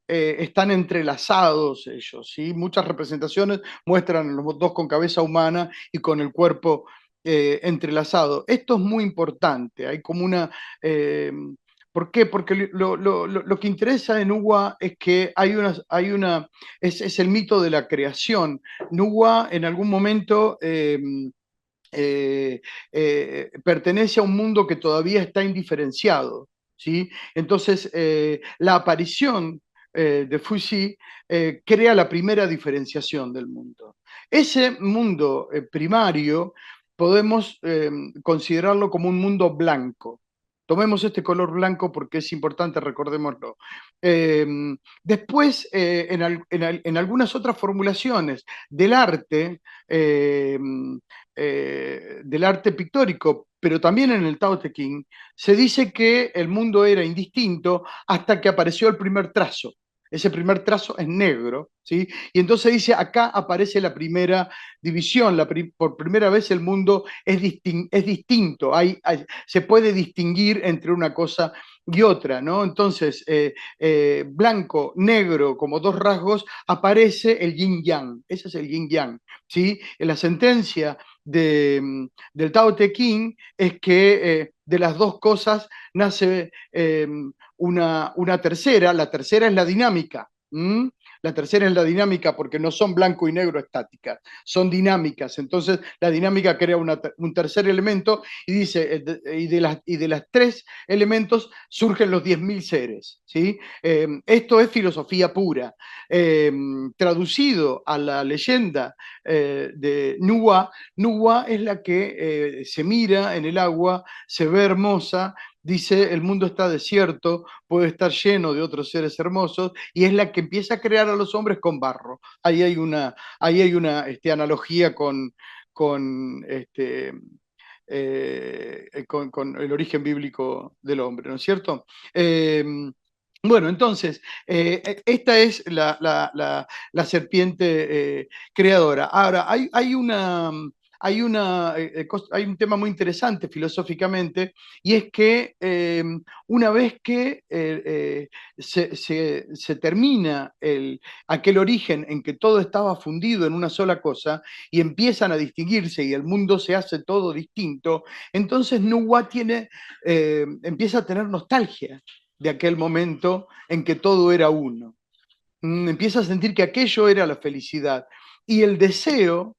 están entrelazados ellos, ¿sí? Muchas representaciones muestran a los dos con cabeza humana y con el cuerpo entrelazado. Esto es muy importante, hay como una... ¿Por qué? Porque lo que interesa en Uwa es que es el mito de la creación. Nuwa en algún momento pertenece a un mundo que todavía está indiferenciado, ¿sí? Entonces, la aparición de Fuxi crea la primera diferenciación del mundo. Ese mundo primario podemos considerarlo como un mundo blanco. Tomemos este color blanco porque es importante, recordémoslo. Eh, Después, en algunas otras formulaciones del arte, del arte pictórico, pero también en el Tao Te Ching, se dice que el mundo era indistinto hasta que apareció el primer trazo. Ese primer trazo es negro, ¿sí? Y entonces dice, acá aparece la primera división, por primera vez el mundo es distinto, se puede distinguir entre una cosa y otra, ¿no? Entonces, blanco, negro, como dos rasgos, aparece el yin-yang, ese es el yin-yang, ¿sí? En la sentencia del Tao Te Ching es que de las dos cosas nace una tercera, la tercera es la dinámica. La tercera es la dinámica porque no son blanco y negro estáticas, son dinámicas. Entonces la dinámica crea un tercer elemento y dice, y de las tres elementos surgen los 10.000 seres. ¿Sí? Esto es filosofía pura. Traducido a la leyenda de Nuwa, Nuwa es la que se mira en el agua, se ve hermosa, dice el mundo está desierto, puede estar lleno de otros seres hermosos, y es la que empieza a crear a los hombres con barro. Ahí hay una analogía con el origen bíblico del hombre, ¿no es cierto? Bueno, entonces, esta es la serpiente creadora. Ahora, hay un tema muy interesante filosóficamente, y es que una vez que se termina aquel origen en que todo estaba fundido en una sola cosa y empiezan a distinguirse y el mundo se hace todo distinto, entonces Nuwa empieza a tener nostalgia de aquel momento en que todo era uno. Empieza a sentir que aquello era la felicidad. Y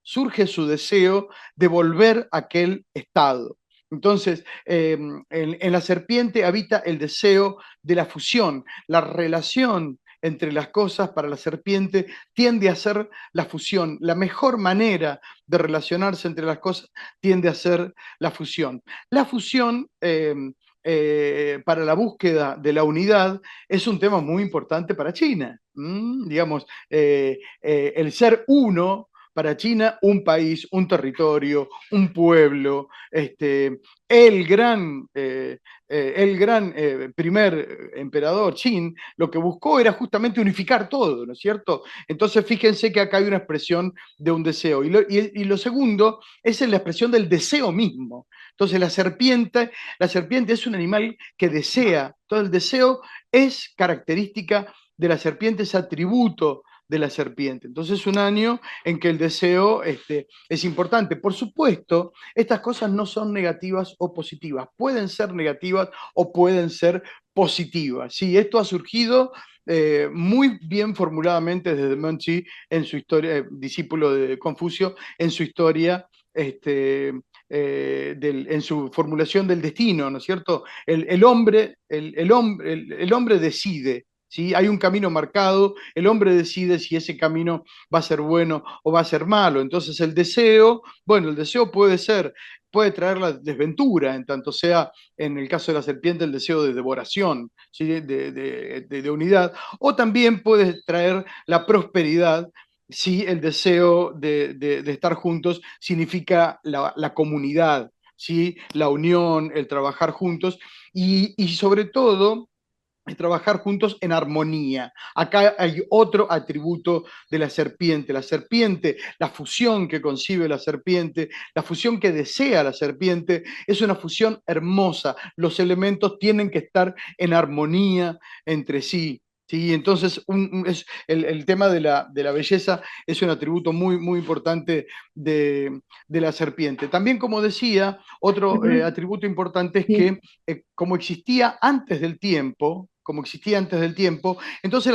surge su deseo de volver a aquel estado. Entonces, en la serpiente habita el deseo de la fusión, la relación entre las cosas para la serpiente tiende a ser la fusión. La mejor manera de relacionarse entre las cosas tiende a ser la fusión. La fusión, para la búsqueda de la unidad, es un tema muy importante para China. Digamos, el ser uno para China, un país, un territorio, un pueblo, el gran primer emperador Qin, lo que buscó era justamente unificar todo, ¿no es cierto? Entonces fíjense que acá hay una expresión de un deseo. Y lo segundo es en la expresión del deseo mismo. Entonces la serpiente es un animal que desea, todo el deseo es característica de la serpiente, es atributo de la serpiente. Entonces es un año en que el deseo es importante. Por supuesto, estas cosas no son negativas o positivas, pueden ser negativas o pueden ser positivas. Sí, esto ha surgido muy bien formuladamente desde Menchi en su historia, discípulo de Confucio, en su historia, en su formulación del destino, ¿no es cierto? El hombre decide. ¿Sí? Hay un camino marcado, el hombre decide si ese camino va a ser bueno o va a ser malo. Entonces el deseo puede traer la desventura, en tanto sea, en el caso de la serpiente, el deseo de devoración, ¿sí? de unidad, o también puede traer la prosperidad si el deseo de estar juntos significa la comunidad, ¿sí? La unión, el trabajar juntos y sobre todo trabajar juntos en armonía. Acá hay otro atributo de la serpiente. La serpiente, la fusión que concibe la serpiente, la fusión que desea la serpiente, es una fusión hermosa. Los elementos tienen que estar en armonía entre sí. ¿sí? Entonces, el tema de la belleza es un atributo muy, muy importante de la serpiente. También, como decía, otro Perdón. atributo importante es Sí. que como existía antes del tiempo, entonces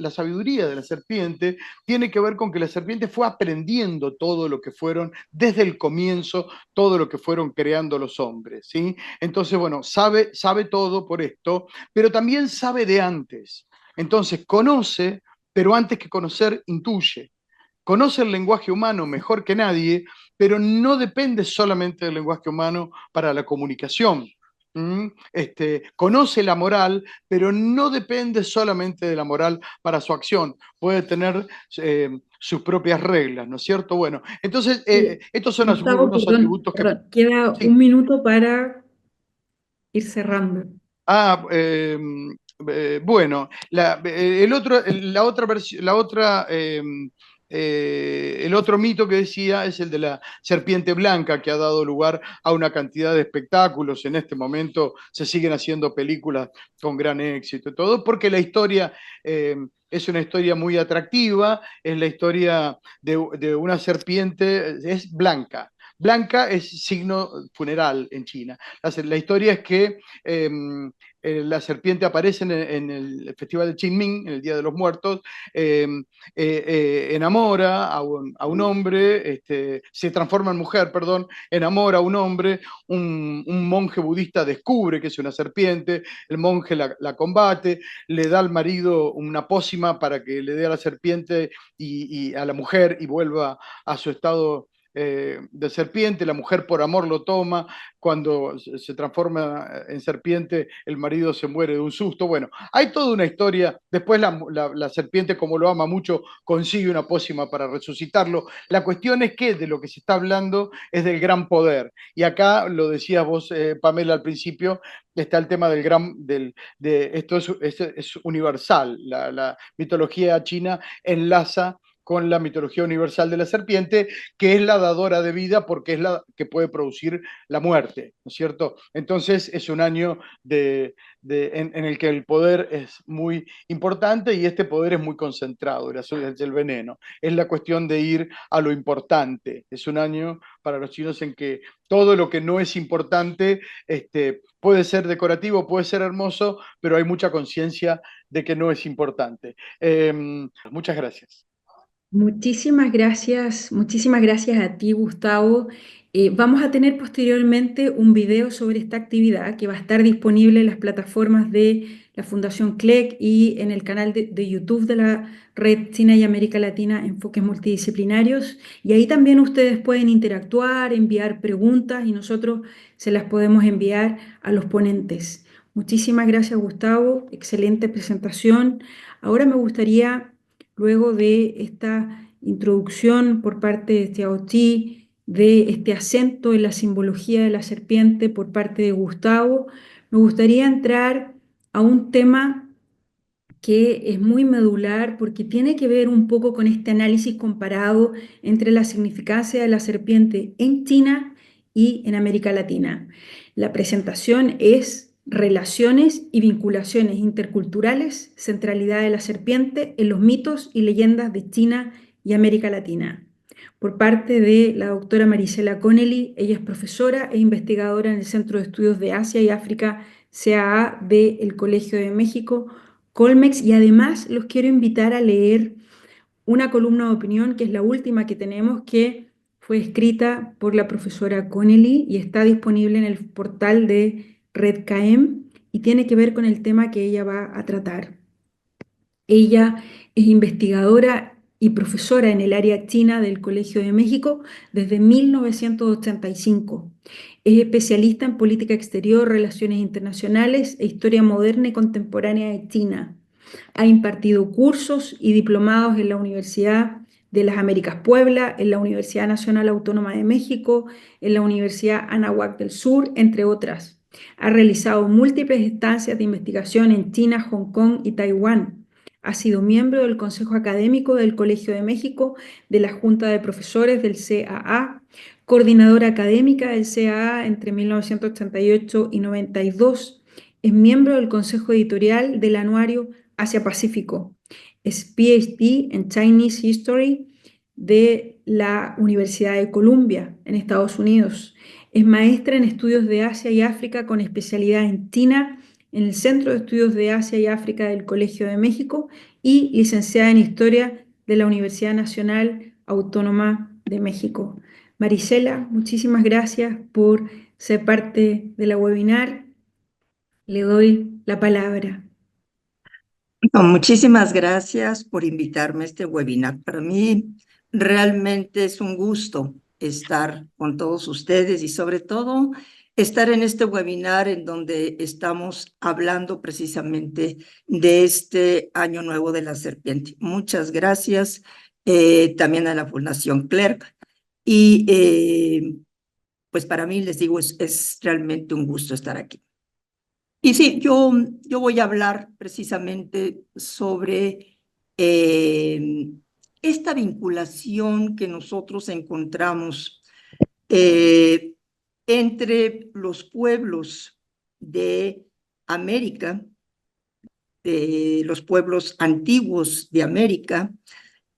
la sabiduría de la serpiente tiene que ver con que la serpiente fue aprendiendo todo lo que fueron, desde el comienzo, todo lo que fueron creando los hombres, ¿sí? Entonces, bueno, sabe todo por esto, pero también sabe de antes. Entonces, conoce, pero antes que conocer, intuye. Conoce el lenguaje humano mejor que nadie, pero no depende solamente del lenguaje humano para la comunicación. Conoce la moral, pero no depende solamente de la moral para su acción. Puede tener sus propias reglas, ¿no es cierto? Bueno, entonces estos son Gustavo, algunos perdón, atributos que... perdón. Queda un Sí. minuto para ir cerrando. Ah, bueno, el otro mito que decía es el de la serpiente blanca, que ha dado lugar a una cantidad de espectáculos. En este momento se siguen haciendo películas con gran éxito y todo, porque la historia es una historia muy atractiva, es la historia de una serpiente, es blanca. Blanca es signo funeral en China. La historia es que la serpiente aparece en el Festival de Qingming, en el Día de los Muertos, eh, enamora a un hombre, se transforma en mujer, perdón, enamora a un hombre, un monje budista descubre que es una serpiente, el monje la combate, le da al marido una pócima para que le dé a la serpiente y a la mujer y vuelva a su estado de serpiente, la mujer por amor lo toma, cuando se transforma en serpiente, el marido se muere de un susto. Bueno, hay toda una historia. Después la serpiente, como lo ama mucho, consigue una pócima para resucitarlo. La cuestión es que de lo que se está hablando es del gran poder. Y acá lo decías vos, Pamela, al principio, está el tema esto es universal. La mitología china enlaza con la mitología universal de la serpiente, que es la dadora de vida porque es la que puede producir la muerte, ¿no es cierto? Entonces es un año en el que el poder es muy importante y este poder es muy concentrado, es el veneno. Es la cuestión de ir a lo importante. Es un año para los chinos en que todo lo que no es importante puede ser decorativo, puede ser hermoso, pero hay mucha conciencia de que no es importante. Muchas gracias. Muchísimas gracias a ti, Gustavo. Vamos a tener posteriormente un video sobre esta actividad que va a estar disponible en las plataformas de la Fundación CLEC y en el canal de YouTube de la Red China y América Latina Enfoques Multidisciplinarios. Y ahí también ustedes pueden interactuar, enviar preguntas y nosotros se las podemos enviar a los ponentes. Muchísimas gracias, Gustavo. Excelente presentación. Ahora me gustaría, luego de esta introducción por parte de Xiao Qi, de este acento en la simbología de la serpiente por parte de Gustavo, me gustaría entrar a un tema que es muy medular porque tiene que ver un poco con este análisis comparado entre la significancia de la serpiente en China y en América Latina. La presentación es Relaciones y vinculaciones interculturales, centralidad de la serpiente en los mitos y leyendas de China y América Latina, por parte de la doctora Marisela Connelly. Ella es profesora e investigadora en el Centro de Estudios de Asia y África, CAA, del Colegio de México, Colmex, y además los quiero invitar a leer una columna de opinión, que es la última que tenemos, que fue escrita por la profesora Connelly y está disponible en el portal de RedKM y tiene que ver con el tema que ella va a tratar. Ella es investigadora y profesora en el área china del Colegio de México desde 1985. Es especialista en política exterior, relaciones internacionales e historia moderna y contemporánea de China. Ha impartido cursos y diplomados en la Universidad de las Américas Puebla, en la Universidad Nacional Autónoma de México, en la Universidad Anáhuac del Sur, entre otras. Ha realizado múltiples estancias de investigación en China, Hong Kong y Taiwán. Ha sido miembro del Consejo Académico del Colegio de México, de la Junta de Profesores del CAA, coordinadora académica del CAA entre 1988 y 92. Es miembro del Consejo Editorial del Anuario Asia-Pacífico. Es PhD en Chinese History de la Universidad de Columbia en Estados Unidos. Es maestra en estudios de Asia y África con especialidad en China en el Centro de Estudios de Asia y África del Colegio de México y licenciada en Historia de la Universidad Nacional Autónoma de México. Marisela, muchísimas gracias por ser parte de la webinar. Le doy la palabra. No, muchísimas gracias por invitarme a este webinar. Para mí realmente es un gusto estar con todos ustedes y sobre todo estar en este webinar en donde estamos hablando precisamente de este Año Nuevo de la Serpiente. Muchas gracias también a la Fundación Clerc y pues para mí les digo es realmente un gusto estar aquí. Y sí, yo voy a hablar precisamente sobre esta vinculación que nosotros encontramos entre los pueblos de América, los pueblos antiguos de América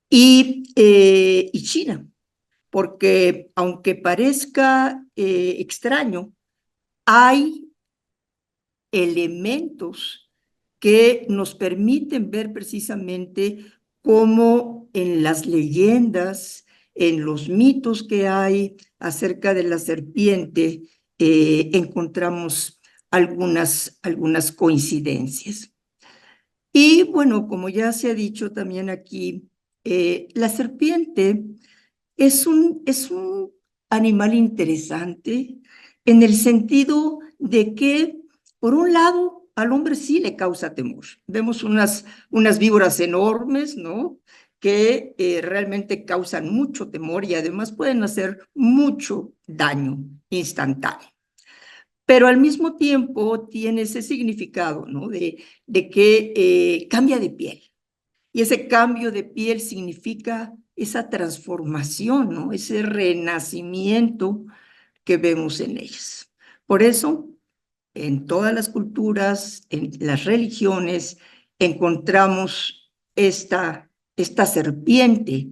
y China, porque aunque parezca extraño, hay elementos que nos permiten ver precisamente cómo en las leyendas, en los mitos que hay acerca de la serpiente, encontramos algunas coincidencias. Y bueno, como ya se ha dicho también aquí, la serpiente es un animal interesante en el sentido de que, por un lado, al hombre sí le causa temor. Vemos unas víboras enormes, ¿no? Que realmente causan mucho temor y además pueden hacer mucho daño instantáneo. Pero al mismo tiempo tiene ese significado, ¿no? De que cambia de piel. Y ese cambio de piel significa esa transformación, ¿no? Ese renacimiento que vemos en ellas. Por eso, en todas las culturas, en las religiones, encontramos esta serpiente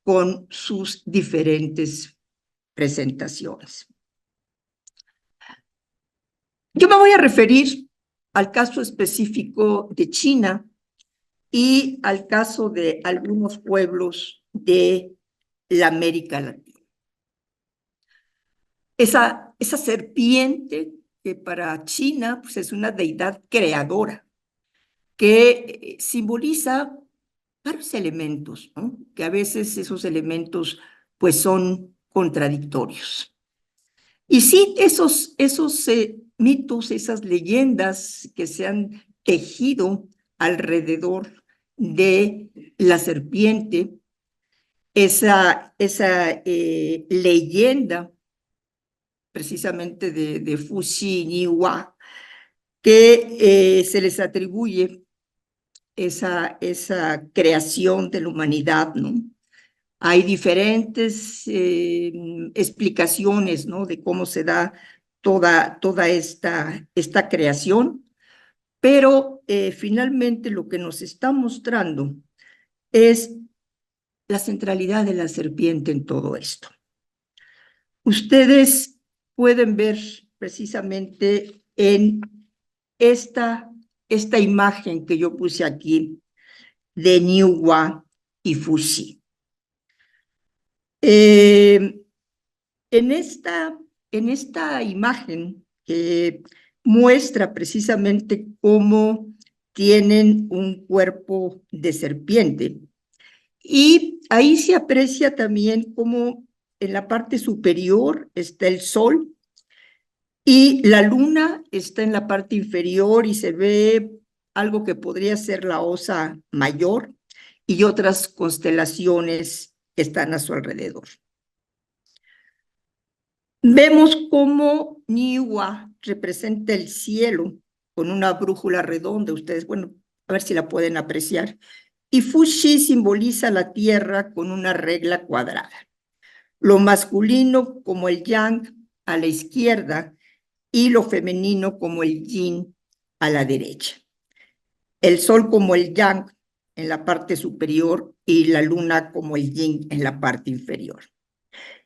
con sus diferentes presentaciones. Yo me voy a referir al caso específico de China y al caso de algunos pueblos de la América Latina. Esa serpiente que para China pues, es una deidad creadora que simboliza varios elementos, ¿no? Que a veces esos elementos pues son contradictorios. Y sí, esos mitos, esas leyendas que se han tejido alrededor de la serpiente, esa leyenda precisamente de Fuxi Niwa, que se les atribuye esa creación de la humanidad, ¿no? Hay diferentes explicaciones, ¿no? De cómo se da toda esta creación, pero finalmente lo que nos está mostrando es la centralidad de la serpiente en todo esto. Ustedes pueden ver precisamente en esta imagen que yo puse aquí de Niwa y Fuxi. En esta imagen que muestra precisamente cómo tienen un cuerpo de serpiente. Y ahí se aprecia también cómo en la parte superior está el sol y la luna está en la parte inferior y se ve algo que podría ser la Osa Mayor y otras constelaciones que están a su alrededor. Vemos cómo Niwa representa el cielo con una brújula redonda. Ustedes, bueno, a ver si la pueden apreciar. Y Fuxi simboliza la tierra con una regla cuadrada. Lo masculino como el yang a la izquierda y lo femenino como el yin a la derecha. el sol como el yang en la parte superior y la luna como el yin en la parte inferior.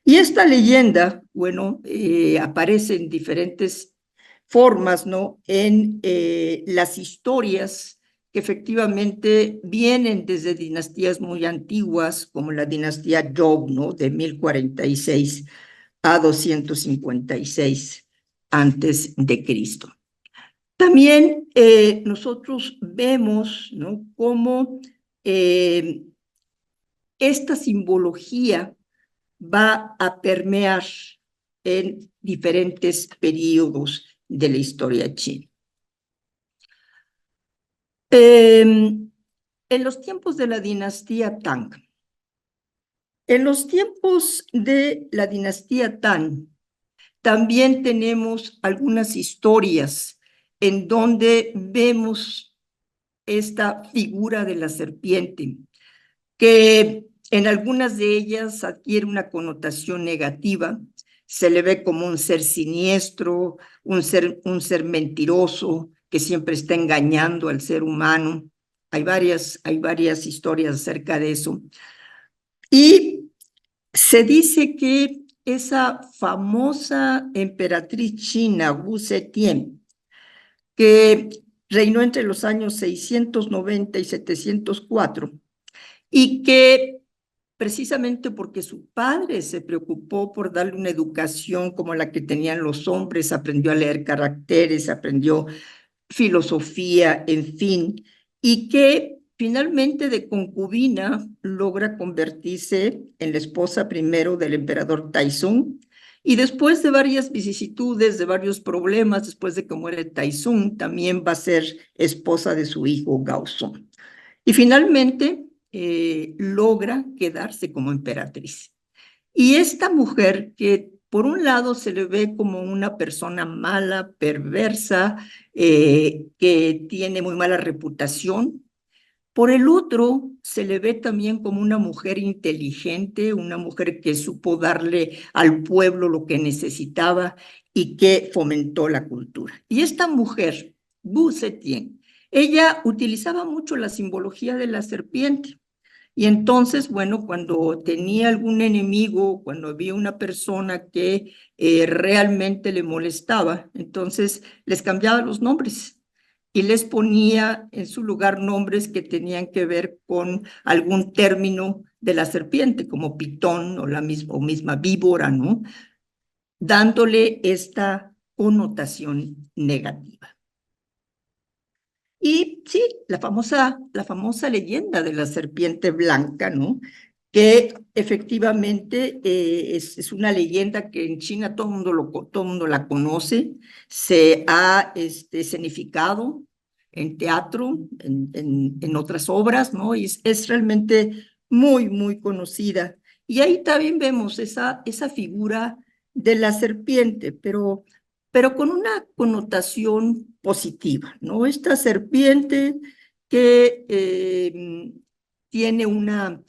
Y esta leyenda, bueno, aparece en diferentes formas, ¿no? En las historias que efectivamente vienen desde dinastías muy antiguas, como la dinastía Zhou, ¿no? De 1046 a 256 antes de Cristo. También nosotros vemos, ¿no? Cómo esta simbología va a permear en diferentes periodos de la historia china. En los tiempos de la dinastía Tang, también tenemos algunas historias en donde vemos esta figura de la serpiente, que en algunas de ellas adquiere una connotación negativa. Se le ve como un ser siniestro, un ser mentiroso, que siempre está engañando al ser humano. Hay varias historias acerca de eso. Y se dice que esa famosa emperatriz china, Wu Zetian, que reinó entre los años 690 y 704, y que precisamente porque su padre se preocupó por darle una educación como la que tenían los hombres, aprendió a leer caracteres, aprendió filosofía, en fin, y que finalmente de concubina logra convertirse en la esposa primero del emperador Taizong, y después de varias vicisitudes, de varios problemas, después de que muere Taizong, también va a ser esposa de su hijo Gaozong. Y finalmente logra quedarse como emperatriz. Y esta mujer, que por un lado se le ve como una persona mala, perversa, que tiene muy mala reputación, por el otro se le ve también como una mujer inteligente, una mujer que supo darle al pueblo lo que necesitaba y que fomentó la cultura. Y esta mujer, Wu Zetian, ella utilizaba mucho la simbología de la serpiente. Y entonces, bueno, cuando tenía algún enemigo, cuando había una persona que realmente le molestaba, entonces les cambiaba los nombres y les ponía en su lugar nombres que tenían que ver con algún término de la serpiente, como pitón o misma víbora, ¿no? Dándole esta connotación negativa. Y sí, la famosa leyenda de la serpiente blanca, ¿no? Que efectivamente es una leyenda que en China todo el mundo la conoce, se ha escenificado en teatro, en otras obras, ¿no? Y es realmente muy, muy conocida. Y ahí también vemos esa figura de la serpiente, pero con una connotación positiva, ¿no? Esta serpiente que tiene una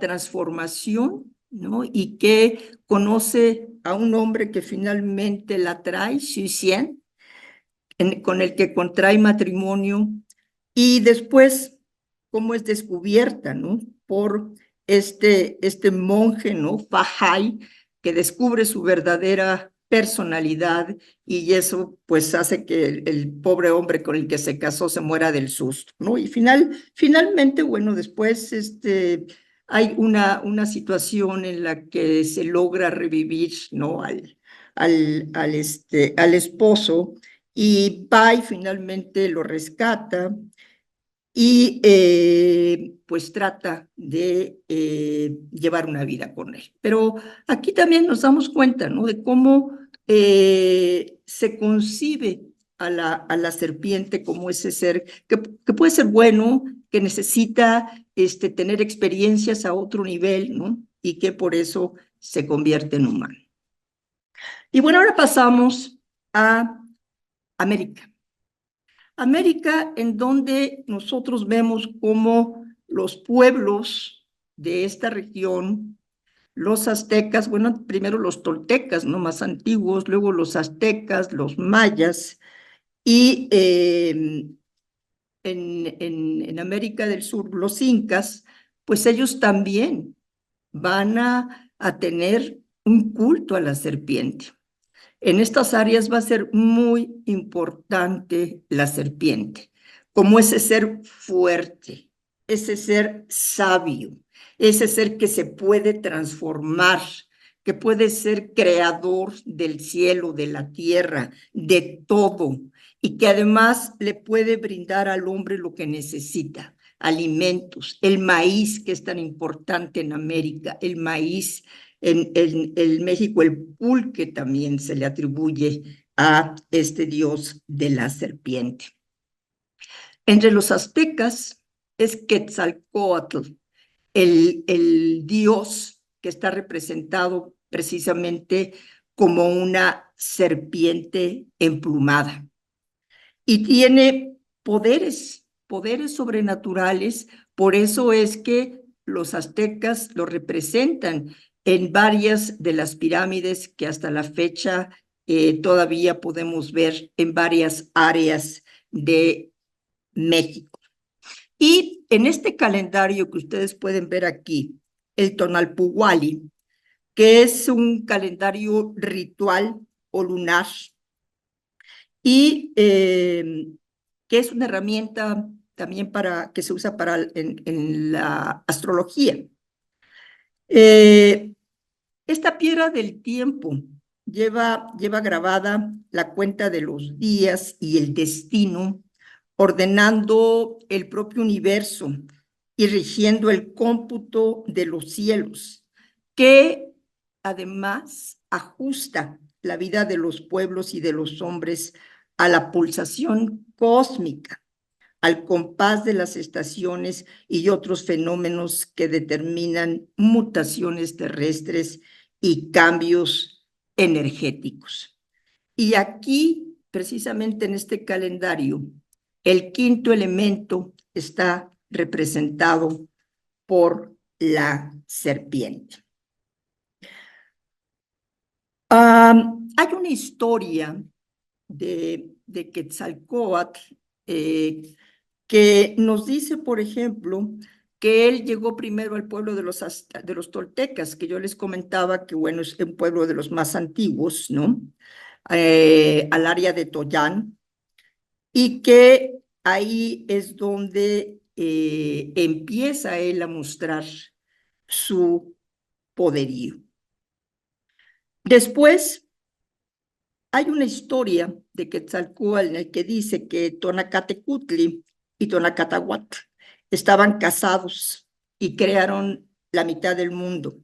transformación, ¿no? Y que conoce a un hombre que finalmente la trae, Xu Xian, con el que contrae matrimonio, y después cómo es descubierta, ¿no? Por este monje, ¿no? Fa Hai, que descubre su verdadera personalidad, y eso pues hace que el pobre hombre con el que se casó se muera del susto, ¿no? Y finalmente, bueno, después hay una situación en la que se logra revivir, ¿no? al esposo, y Bai finalmente lo rescata y pues trata de llevar una vida con él. Pero aquí también nos damos cuenta, ¿no? De cómo se concibe a la serpiente como ese ser que puede ser bueno, que necesita tener experiencias a otro nivel, ¿no? Y que por eso se convierte en humano. Y bueno, ahora pasamos a América. América, en donde nosotros vemos cómo los pueblos de esta región, los aztecas, bueno, primero los toltecas, ¿no? Más antiguos, luego los aztecas, los mayas, y en América del Sur, los incas, pues ellos también van a tener un culto a la serpiente. En estas áreas va a ser muy importante la serpiente, como ese ser fuerte, ese ser sabio, ese ser que se puede transformar, que puede ser creador del cielo, de la tierra, de todo, y que además le puede brindar al hombre lo que necesita, alimentos, el maíz que es tan importante en América, el maíz. En México el pulque también se le atribuye a este dios de la serpiente. Entre los aztecas es Quetzalcóatl, el dios que está representado precisamente como una serpiente emplumada. Y tiene poderes sobrenaturales, por eso es que los aztecas lo representan en varias de las pirámides que hasta la fecha todavía podemos ver en varias áreas de México. Y en este calendario que ustedes pueden ver aquí, el Tonalpuhualli, que es un calendario ritual o lunar, y que es una herramienta también que se usa en la astrología. Esta piedra del tiempo lleva grabada la cuenta de los días y el destino, ordenando el propio universo y rigiendo el cómputo de los cielos, que además ajusta la vida de los pueblos y de los hombres a la pulsación cósmica, al compás de las estaciones y otros fenómenos que determinan mutaciones terrestres y cambios energéticos. Y aquí, precisamente en este calendario, el quinto elemento está representado por la serpiente. Hay una historia de Quetzalcóatl que nos dice, por ejemplo, que él llegó primero al pueblo de los toltecas, que yo les comentaba que, bueno, es un pueblo de los más antiguos, ¿no? Al área de Toyán, y que ahí es donde empieza él a mostrar su poderío. Después, hay una historia de Quetzalcóatl en el que dice que Tonacatecutli y Tonacatahuatl estaban casados y crearon la mitad del mundo.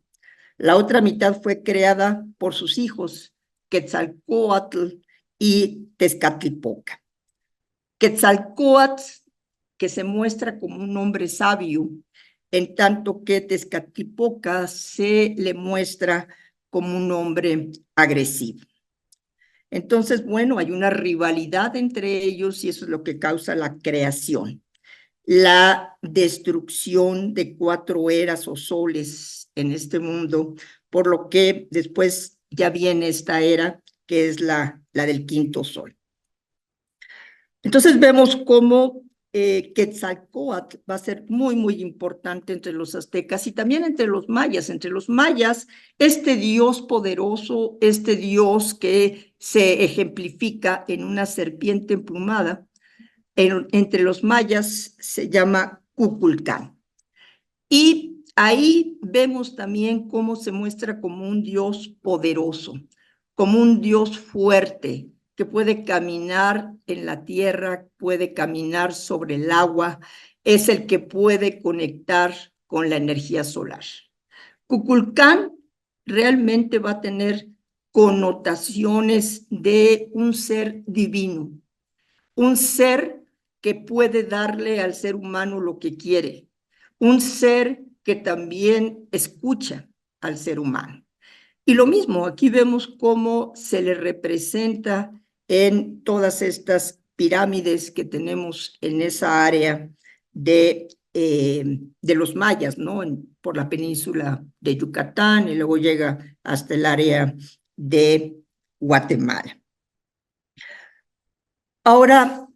La otra mitad fue creada por sus hijos, Quetzalcóatl y Tezcatlipoca. Quetzalcóatl, que se muestra como un hombre sabio, en tanto que Tezcatlipoca se le muestra como un hombre agresivo. Entonces, bueno, hay una rivalidad entre ellos y eso es lo que causa la creación, la destrucción de 4 eras o soles en este mundo, por lo que después ya viene esta era que es la del quinto sol. Entonces vemos cómo Quetzalcóatl va a ser muy, muy importante entre los aztecas y también entre los mayas. Entre los mayas, este dios poderoso, este dios que se ejemplifica en una serpiente emplumada, entre los mayas se llama Kukulcán. Y ahí vemos también cómo se muestra como un dios poderoso, como un dios fuerte, que puede caminar en la tierra, puede caminar sobre el agua, es el que puede conectar con la energía solar. Kukulcán realmente va a tener connotaciones de un ser divino, un ser que puede darle al ser humano lo que quiere, un ser que también escucha al ser humano. Y lo mismo, aquí vemos cómo se le representa en todas estas pirámides que tenemos en esa área de los mayas, ¿no? Por la península de Yucatán y luego llega hasta el área de Guatemala. Ahora,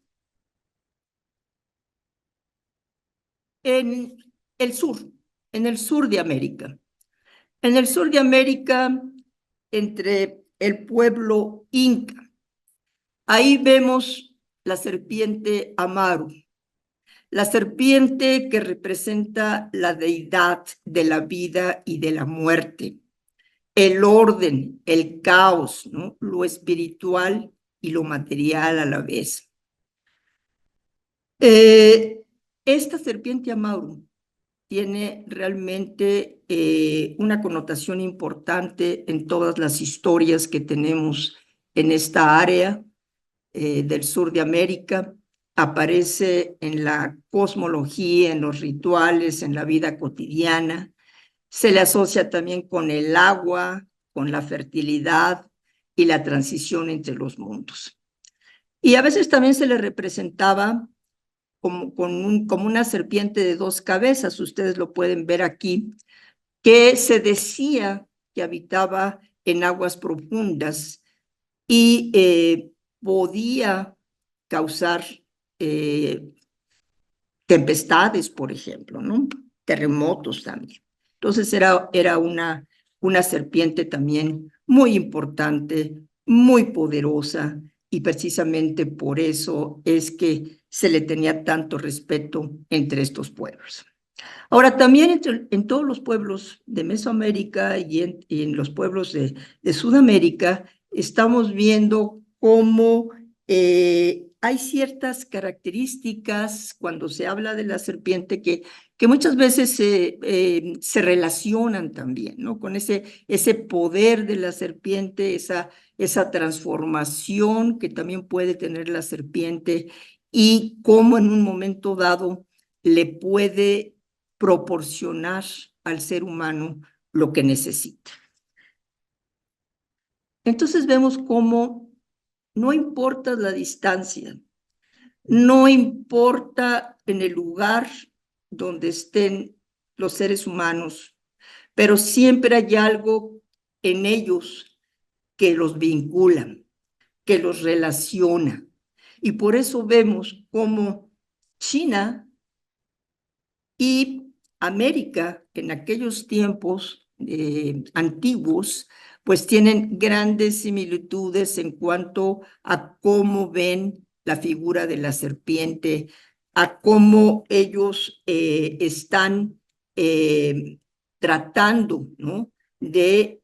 en el sur, en el sur de América. En el sur de América, entre el pueblo inca, ahí vemos la serpiente Amaru, la serpiente que representa la deidad de la vida y de la muerte, el orden, el caos, ¿no? Lo espiritual y lo material a la vez. Esta serpiente Amaru tiene realmente una connotación importante en todas las historias que tenemos en esta área del sur de América. Aparece en la cosmología, en los rituales, en la vida cotidiana. Se le asocia también con el agua, con la fertilidad y la transición entre los mundos. Y a veces también se le representaba como una serpiente de dos cabezas, ustedes lo pueden ver aquí, que se decía que habitaba en aguas profundas y podía causar tempestades, por ejemplo, ¿no? Terremotos también. Entonces era una serpiente también muy importante, muy poderosa, y precisamente por eso es que se le tenía tanto respeto entre estos pueblos. Ahora, también en todos los pueblos de Mesoamérica y en los pueblos de Sudamérica, estamos viendo cómo hay ciertas características cuando se habla de la serpiente que muchas veces se relacionan también, ¿no? Con ese poder de la serpiente, esa transformación que también puede tener la serpiente y cómo en un momento dado le puede proporcionar al ser humano lo que necesita. Entonces vemos cómo no importa la distancia, no importa en el lugar donde estén los seres humanos, pero siempre hay algo en ellos que los vincula, que los relaciona. Y por eso vemos cómo China y América en aquellos tiempos antiguos, pues tienen grandes similitudes en cuanto a cómo ven la figura de la serpiente, a cómo ellos están tratando, ¿no?, de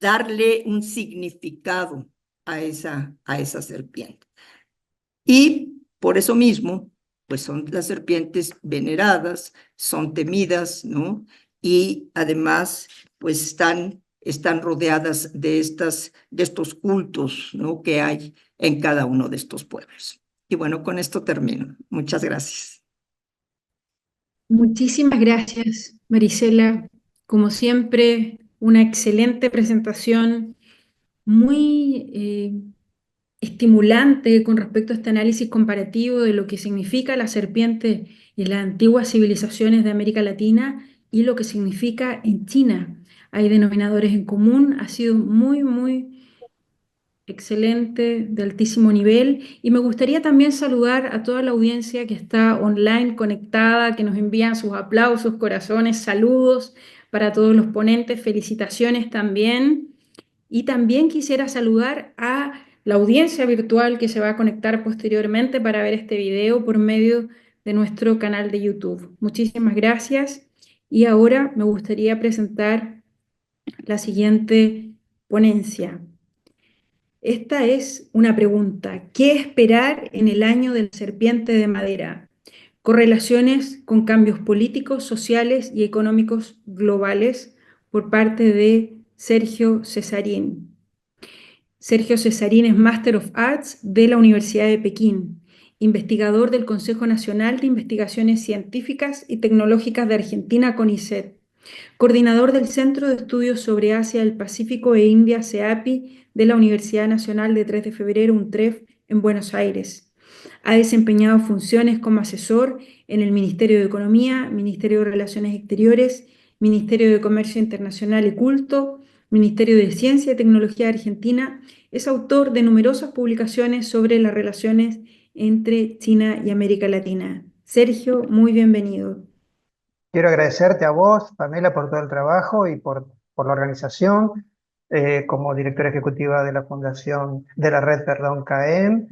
darle un significado a esa serpiente. Y por eso mismo, pues son las serpientes veneradas, son temidas, ¿no? Y además, pues están rodeadas de estos cultos, ¿no?, que hay en cada uno de estos pueblos. Y bueno, con esto termino. Muchas gracias. Muchísimas gracias, Marisela. Como siempre, una excelente presentación, muy estimulante con respecto a este análisis comparativo de lo que significa la serpiente en las antiguas civilizaciones de América Latina y lo que significa en China. Hay denominadores en común, ha sido muy, muy excelente, de altísimo nivel. Y me gustaría también saludar a toda la audiencia que está online conectada, que nos envían sus aplausos, corazones, saludos para todos los ponentes, felicitaciones también. Y también quisiera saludar a la audiencia virtual que se va a conectar posteriormente para ver este video por medio de nuestro canal de YouTube. Muchísimas gracias. Y ahora me gustaría presentar la siguiente ponencia. Esta es una pregunta. ¿Qué esperar en el año de la serpiente de madera? Correlaciones con cambios políticos, sociales y económicos globales, por parte de Sergio Cesarín. Sergio Cesarín es Master of Arts de la Universidad de Pekín, investigador del Consejo Nacional de Investigaciones Científicas y Tecnológicas de Argentina, CONICET, coordinador del Centro de Estudios sobre Asia, el Pacífico e India, CEAPI, de la Universidad Nacional de 3 de Febrero, UNTREF, en Buenos Aires. Ha desempeñado funciones como asesor en el Ministerio de Economía, Ministerio de Relaciones Exteriores, Ministerio de Comercio Internacional y Culto, Ministerio de Ciencia y Tecnología de Argentina. Es autor de numerosas publicaciones sobre las relaciones entre China y América Latina. Sergio, muy bienvenido. Quiero agradecerte a vos, Pamela, por todo el trabajo y por la organización, como directora ejecutiva de la Fundación, de la red, perdón, CAEM,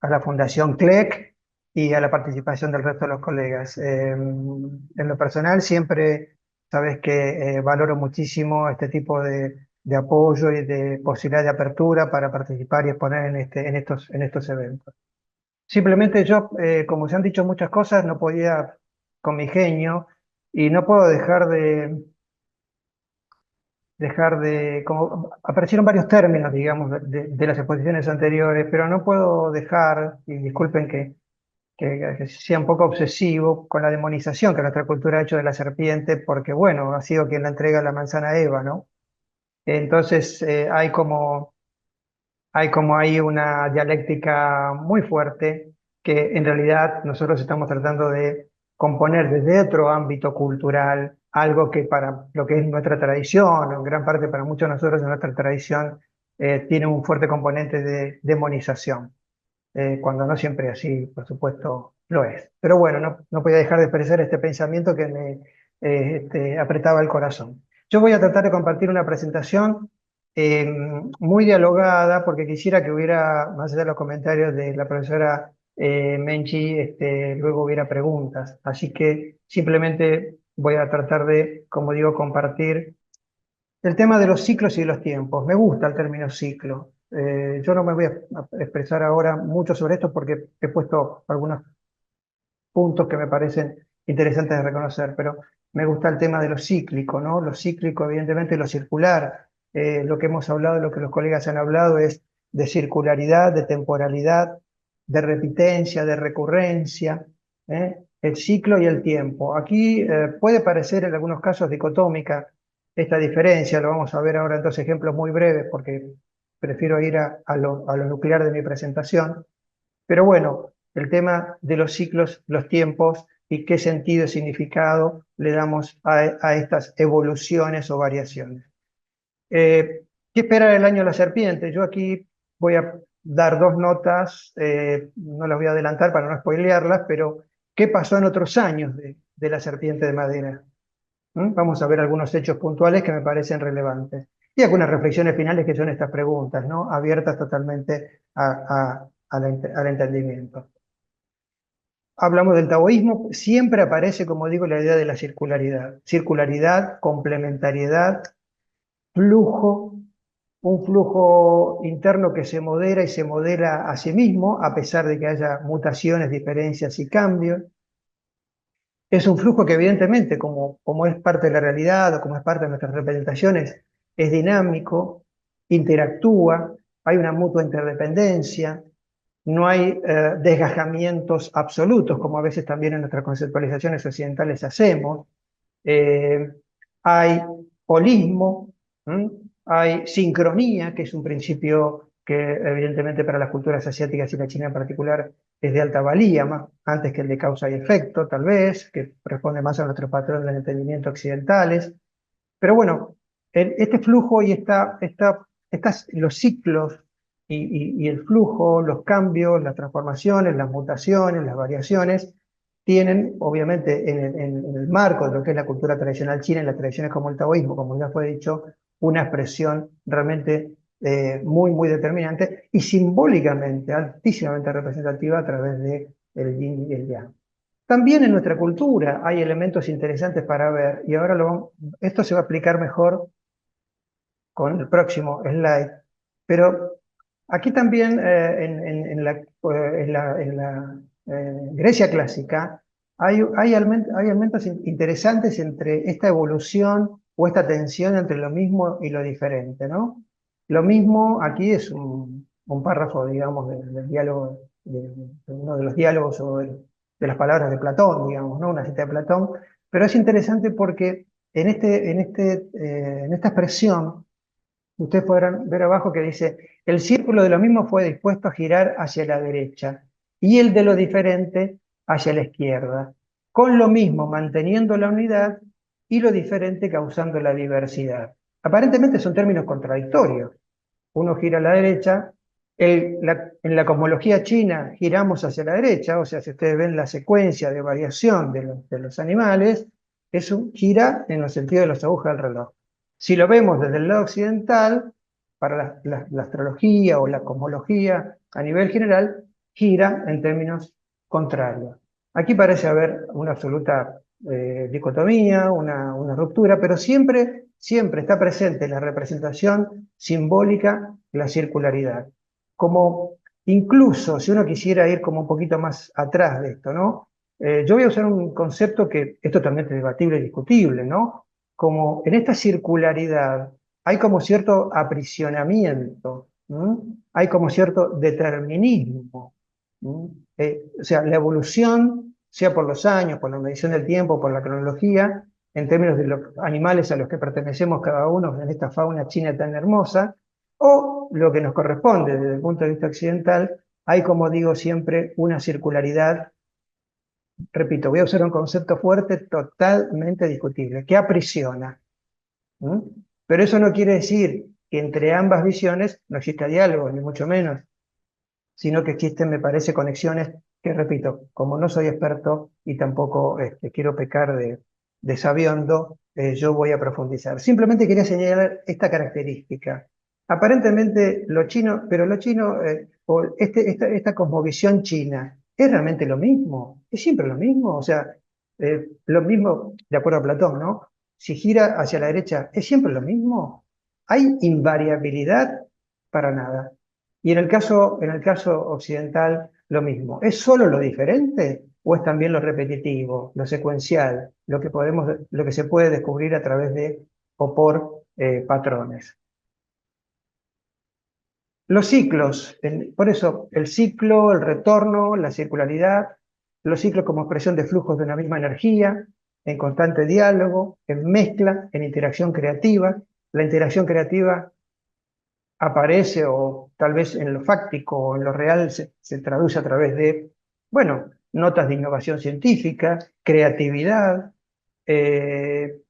a la Fundación CLEC y a la participación del resto de los colegas. En lo personal, siempre sabes que valoro muchísimo este tipo de apoyo y de posibilidad de apertura para participar y exponer en estos eventos. Simplemente yo, como se han dicho muchas cosas, no podía con mi genio y no puedo como aparecieron varios términos, digamos, de las exposiciones anteriores, pero no puedo dejar, y disculpen que sea un poco obsesivo con la demonización que nuestra cultura ha hecho de la serpiente, porque bueno, ha sido quien la entrega la manzana a Eva, ¿no? Entonces hay como ahí una dialéctica muy fuerte que en realidad nosotros estamos tratando de componer desde otro ámbito cultural, algo que para lo que es nuestra tradición, en gran parte para muchos de nosotros en nuestra tradición, tiene un fuerte componente de demonización, cuando no siempre así, por supuesto, lo es. Pero bueno, no podía dejar de expresar este pensamiento que me apretaba el corazón. Yo voy a tratar de compartir una presentación eh, muy dialogada, porque quisiera que hubiera, más allá de los comentarios de la profesora Menchi, luego hubiera preguntas. Así que simplemente voy a tratar de, como digo, compartir el tema de los ciclos y de los tiempos. Me gusta el término ciclo. Yo no me voy a expresar ahora mucho sobre esto porque he puesto algunos puntos que me parecen interesantes de reconocer, pero me gusta el tema de lo cíclico, ¿no? Lo cíclico, evidentemente, lo circular. Lo que hemos hablado, lo que los colegas han hablado es de circularidad, de temporalidad, de repitencia, de recurrencia, ¿eh? El ciclo y el tiempo. Aquí puede parecer en algunos casos dicotómica esta diferencia, lo vamos a ver ahora en dos ejemplos muy breves porque prefiero ir a lo nuclear de mi presentación. Pero bueno, el tema de los ciclos, los tiempos y qué sentido y significado le damos a estas evoluciones o variaciones. ¿Qué espera el año de la serpiente? Yo aquí voy a dar dos notas, no las voy a adelantar para no spoilearlas, pero ¿qué pasó en otros años de la serpiente de madera? Vamos a ver algunos hechos puntuales que me parecen relevantes. Y algunas reflexiones finales que son estas preguntas, ¿no? Abiertas totalmente al entendimiento. Hablamos del taoísmo, siempre aparece, como digo, la idea de la circularidad. Circularidad, complementariedad, flujo, un flujo interno que se modera y se modela a sí mismo, a pesar de que haya mutaciones, diferencias y cambios. Es un flujo que evidentemente, como es parte de la realidad o como es parte de nuestras representaciones, es dinámico, interactúa, hay una mutua interdependencia, no hay desgajamientos absolutos, como a veces también en nuestras conceptualizaciones occidentales hacemos. Eh, Hay holismo, ¿m? Hay sincronía, que es un principio que evidentemente para las culturas asiáticas y la China en particular es de alta valía, más antes que el de causa y efecto, tal vez, que responde más a nuestros patrones de entendimiento occidentales. Pero bueno, este flujo y los ciclos y el flujo, los cambios, las transformaciones, las mutaciones, las variaciones, tienen, obviamente, en el marco de lo que es la cultura tradicional china, en las tradiciones como el taoísmo, como ya fue dicho, una expresión realmente muy, muy determinante y simbólicamente, altísimamente representativa a través de el yin y el yang. También en nuestra cultura hay elementos interesantes para ver, y ahora esto se va a explicar mejor con el próximo slide, pero aquí también en la Grecia clásica hay elementos interesantes entre esta evolución o esta tensión entre lo mismo y lo diferente, ¿no? Lo mismo aquí es un párrafo, digamos, del diálogo, de uno de los diálogos o de las palabras de Platón, digamos, ¿no? Una cita de Platón, pero es interesante porque en esta expresión ustedes podrán ver abajo que dice, el círculo de lo mismo fue dispuesto a girar hacia la derecha y el de lo diferente hacia la izquierda, con lo mismo manteniendo la unidad y lo diferente causando la diversidad. Aparentemente son términos contradictorios. Uno gira a la derecha En la cosmología china giramos hacia la derecha, o sea, si ustedes ven la secuencia de variación de los animales, eso gira en el sentido de las agujas del reloj. Si lo vemos desde el lado occidental, para la astrología o la cosmología a nivel general, gira en términos contrarios. Aquí parece haber una absoluta dicotomía, una ruptura, pero siempre está presente la representación simbólica, la circularidad. Como incluso, si uno quisiera ir como un poquito más atrás de esto, ¿no? Yo voy a usar un concepto que es totalmente debatible y discutible, ¿no? Como en esta circularidad hay como cierto aprisionamiento, ¿m? Hay como cierto determinismo. O sea, la evolución, sea por los años, por la medición del tiempo, por la cronología, en términos de los animales a los que pertenecemos cada uno en esta fauna china tan hermosa, o lo que nos corresponde desde el punto de vista occidental, hay, como digo siempre, una circularidad, repito, voy a usar un concepto fuerte, totalmente discutible, que aprisiona. ¿Mm? Pero eso no quiere decir que entre ambas visiones no exista diálogo, ni mucho menos, sino que existen, me parece, conexiones que, repito, como no soy experto y tampoco quiero pecar de sabiondo, yo voy a profundizar. Simplemente quería señalar esta característica. Aparentemente lo chino, pero lo chino, o esta cosmovisión china, ¿es realmente lo mismo? ¿Es siempre lo mismo? O sea, lo mismo, de acuerdo a Platón, ¿no? Si gira hacia la derecha, ¿es siempre lo mismo? ¿Hay invariabilidad? Para nada. Y en el caso occidental, lo mismo. ¿Es solo lo diferente o es también lo repetitivo, lo secuencial, lo que se puede descubrir a través de o por patrones? Los ciclos, por eso el ciclo, el retorno, la circularidad, los ciclos como expresión de flujos de una misma energía, en constante diálogo, en mezcla, en interacción creativa. La interacción creativa aparece o tal vez en lo fáctico o en lo real se traduce a través de, bueno, notas de innovación científica, creatividad, eh,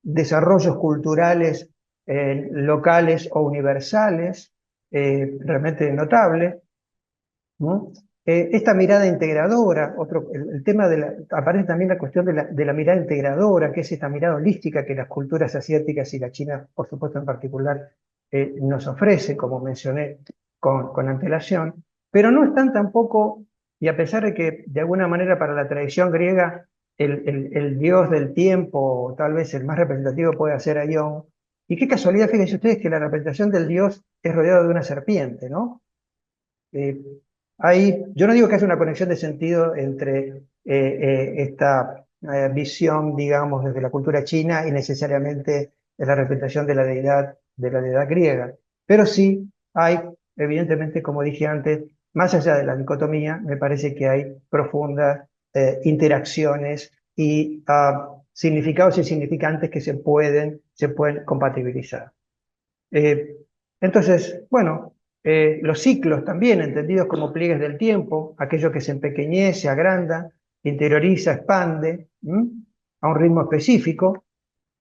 desarrollos culturales locales o universales, realmente notable, ¿no? Esta mirada integradora, el tema aparece también la cuestión de la mirada integradora, que es esta mirada holística que las culturas asiáticas y la China, por supuesto en particular, nos ofrecen, como mencioné con antelación, pero no están tampoco, y a pesar de que de alguna manera para la tradición griega el dios del tiempo, tal vez el más representativo puede ser Aión, y qué casualidad, fíjense ustedes que la representación del dios es rodeado de una serpiente, ¿no? Eh, yo no digo que haya una conexión de sentido entre esta visión, digamos, desde la cultura china y necesariamente de la representación de la deidad griega, pero sí hay, evidentemente, como dije antes, más allá de la dicotomía, me parece que hay profundas interacciones y significados y significantes que se pueden compatibilizar. Eh, entonces, bueno, los ciclos también, entendidos como pliegues del tiempo, aquello que se empequeñece, agranda, interioriza, expande, a un ritmo específico,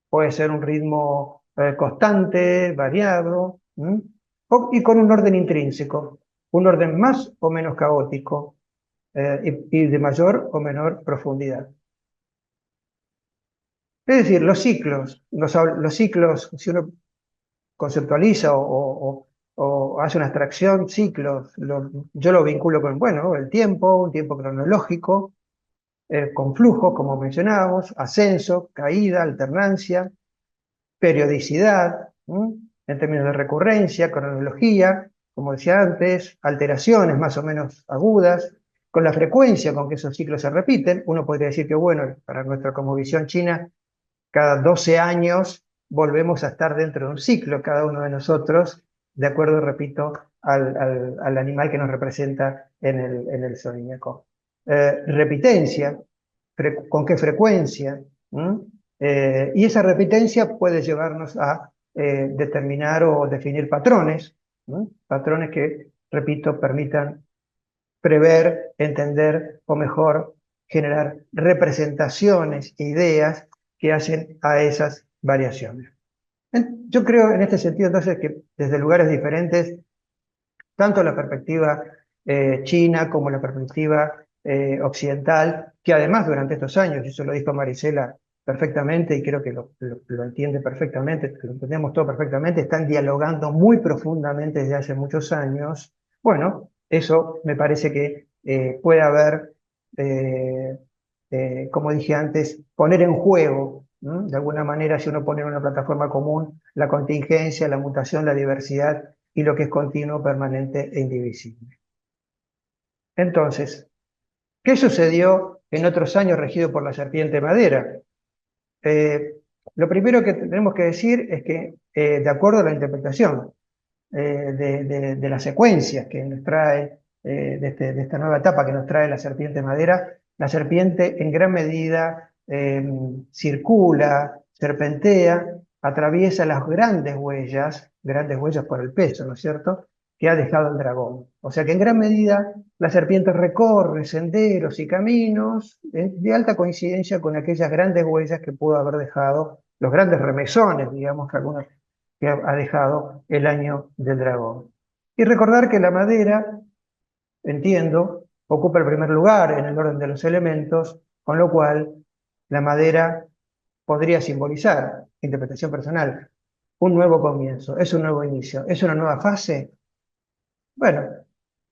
puede ser un ritmo constante, variado, y con un orden intrínseco, un orden más o menos caótico, y de mayor o menor profundidad. Es decir, los ciclos, si uno conceptualiza o hace una abstracción, ciclos, yo lo vinculo con, bueno, el tiempo, un tiempo cronológico, con flujos, como mencionábamos, ascenso, caída, alternancia, periodicidad, en términos de recurrencia, cronología, como decía antes, alteraciones más o menos agudas, con la frecuencia con que esos ciclos se repiten. Uno podría decir que, bueno, para nuestra cosmovisión china, cada 12 años volvemos a estar dentro de un ciclo, cada uno de nosotros, de acuerdo, repito, al animal que nos representa en el zodíaco. Repitencia, ¿con qué frecuencia? Y esa repitencia puede llevarnos a determinar o definir patrones, patrones que, repito, permitan prever, entender o mejor generar representaciones e ideas que hacen a esas variaciones. Yo creo en este sentido entonces que desde lugares diferentes tanto la perspectiva china como la perspectiva occidental, que además durante estos años, y eso lo dijo Marisela perfectamente, y creo que lo entiende perfectamente, lo entendemos todo perfectamente, están dialogando muy profundamente desde hace muchos años. Bueno, eso me parece que puede haber, como dije antes, poner en juego, ¿no? De alguna manera, si uno pone en una plataforma común la contingencia, la mutación, la diversidad y lo que es continuo, permanente e indivisible. Entonces, ¿qué sucedió en otros años regido por la serpiente madera? Eh, lo primero que tenemos que decir es que, de acuerdo a la interpretación de las secuencias que nos trae, de esta nueva etapa que nos trae la serpiente madera, la serpiente en gran medida circula, serpentea, atraviesa las grandes huellas por el peso, ¿no es cierto?, que ha dejado el dragón. O sea que en gran medida la serpiente recorre senderos y caminos de alta coincidencia con aquellas grandes huellas que pudo haber dejado, los grandes remesones, digamos, que ha dejado el año del dragón. Y recordar que la madera, entiendo, ocupa el primer lugar en el orden de los elementos, con lo cual la madera podría simbolizar, interpretación personal, un nuevo comienzo, es un nuevo inicio, es una nueva fase. Bueno,